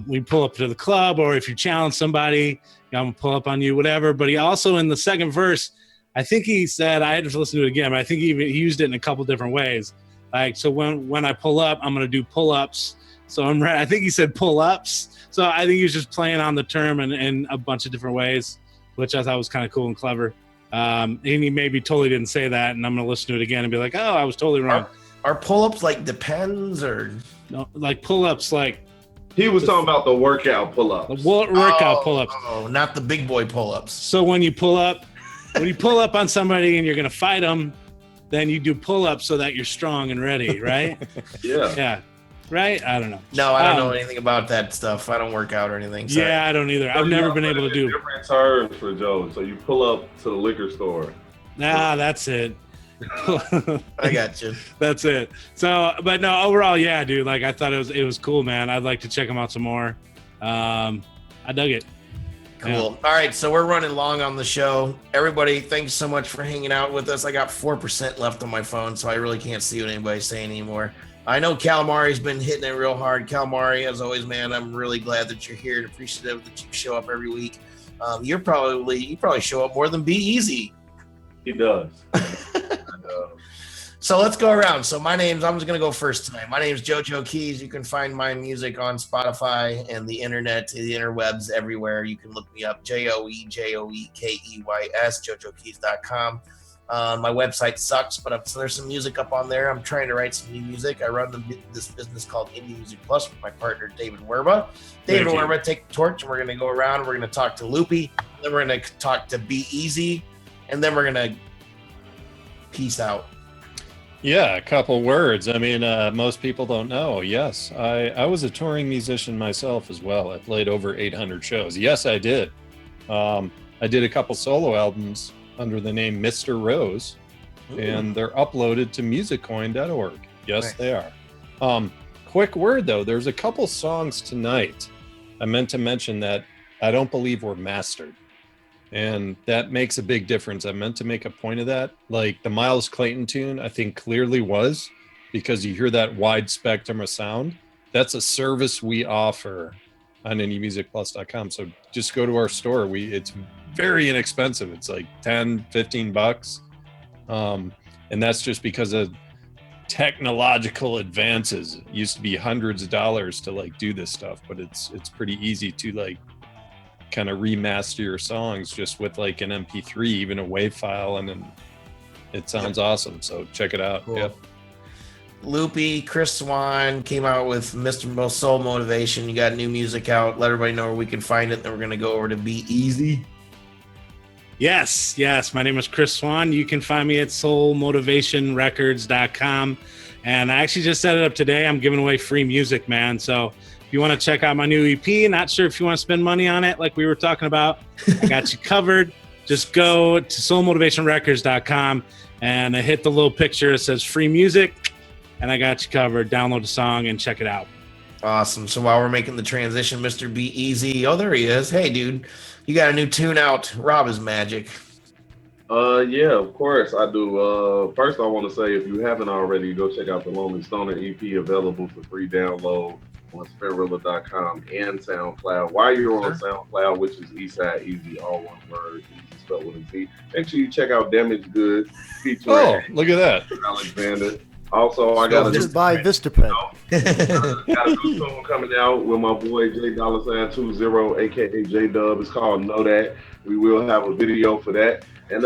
we pull up to the club, or if you challenge somebody, I'm gonna pull up on you, whatever. But he also, in the second verse, I think he said, I had to listen to it again, but I think he used it in a couple different ways. Like, so when I pull up, I'm gonna do pull ups. So I think he said pull ups. So I think he was just playing on the term in a bunch of different ways, which I thought was kind of cool and clever. And he maybe totally didn't say that, and I'm gonna listen to it again and be like, oh, I was totally wrong.
Are pull ups like depends or
no? Like pull ups, like.
He was talking about the workout pull-ups.
The workout pull-ups.
Oh, not the big boy pull-ups.
So when you pull up on somebody and you're going to fight them, then you do pull-ups so that you're strong and ready, right?
Yeah.
Yeah. Right? I don't know.
No, I don't know anything about that stuff. I don't work out or anything. Sorry.
Yeah, I don't either. I've never been able to do
different terms for Joe. So you pull up to the liquor store.
Nah, that's it.
I got you.
That's it. So, but no, overall, yeah, dude. Like, I thought it was cool, man. I'd like to check them out some more. I dug it.
Cool.
Yeah.
All right, so we're running long on the show. Everybody, thanks so much for hanging out with us. I got 4% left on my phone, so I really can't see what anybody's saying anymore. I know Calamari's been hitting it real hard. Calamari, as always, man, I'm really glad that you're here and appreciative that you show up every week. You probably show up more than Be Easy.
He does.
So let's go around. So I'm just going to go first tonight. My name is JoeJoeKeys. You can find my music on Spotify and the internet, the interwebs, everywhere. You can look me up, JoeJoeKeys, JoeJoeKeys.com. My website sucks, but so there's some music up on there. I'm trying to write some new music. I run this business called Indie Music Plus with my partner, David Werba. David and Werba take the torch, and we're going to go around. We're going to talk to Loopy. Then we're going to talk to Be Easy. And then we're going to peace out.
Yeah, a couple words. I mean, most people don't know. Yes, I was a touring musician myself as well. I played over 800 shows. Yes, I did. I did a couple solo albums under the name Mr. Rose, and they're uploaded to musiccoin.org. Yes, nice. They are. Quick word, though. There's a couple songs tonight I meant to mention that I don't believe were mastered. And that makes a big difference. I meant to make a point of that. Like the Miles Clayton tune, I think clearly was, because you hear that wide spectrum of sound. That's a service we offer on indiemusicplus.com. So just go to our store. It's very inexpensive. It's like $10-15. And that's just because of technological advances. It used to be hundreds of dollars to like do this stuff, but it's pretty easy to like kind of remaster your songs just with like an MP3, even a WAV file, and then it sounds awesome. So check it out.
Cool.
Yep.
Loopy, Chris Swan came out with Mr. Soul Motivation. You got new music out. Let everybody know where we can find it. Then we're going to go over to Be Easy.
Yes. My name is Chris Swan. You can find me at soulmotivationrecords.com. And I actually just set it up today. I'm giving away free music, man. So if you want to check out my new EP, not sure if you want to spend money on it like we were talking about, I got you covered. Just go to soulmotivationrecords.com and hit the little picture that says free music, and I got you covered. Download the song and check it out.
Awesome. So while we're making the transition, Mr. Be Easy. Oh, there he is. Hey, dude, you got a new tune out. Rob is magic.
Yeah, of course I do. First, I want to say, if you haven't already, go check out the Lonely Stoner EP, available for free download on spinrilla.com and SoundCloud. While you're on SoundCloud, which is Eastside Easy, all one word, easy spelled with a Z, make sure you check out Damage Goods featuring
look at that,
Alexander. Also, I got
to buy Vistaprint.
Got a new song coming out with my boy J$20, aka J Dub. It's called Know That. We will have a video for that. And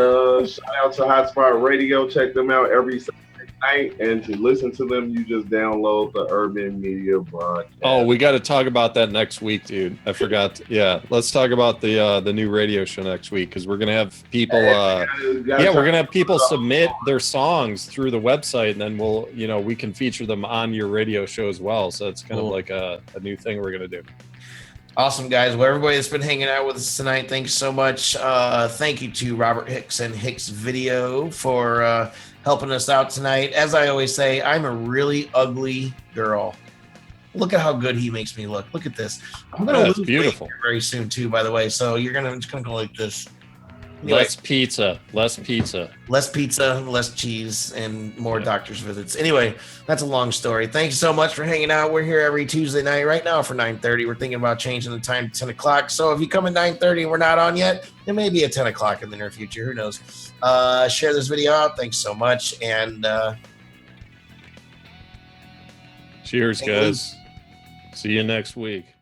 shout out to Hotspot Radio. Check them out every Saturday night. And to listen to them, you just download the Urban Media Broadcast.
Oh, we got to talk about that next week, dude. I forgot. Yeah, let's talk about the new radio show next week, because we're gonna have people. We're gonna have people submit their songs through the website, and then we can feature them on your radio show as well. So it's kind of like a new thing we're gonna do.
Awesome, guys. Well, everybody that's been hanging out with us tonight, thanks so much. Thank you to Robert Hix and Hix Video for helping us out tonight. As I always say, I'm a really ugly girl. Look at how good he makes me look. Look at this. I'm gonna lose
beautiful
weight very soon too, by the way. So I'm just gonna go like this. Anyway,
less pizza, less
cheese, and more doctor's visits. Anyway, that's a long story. Thank you so much for hanging out. We're here every Tuesday night. Right now for 9:30. We're thinking about changing the time to 10 o'clock. So if you come at 9:30 and we're not on yet, it may be at 10 o'clock in the near future. Who knows? Share this video out. Thanks so much. And
cheers, guys. See you next week.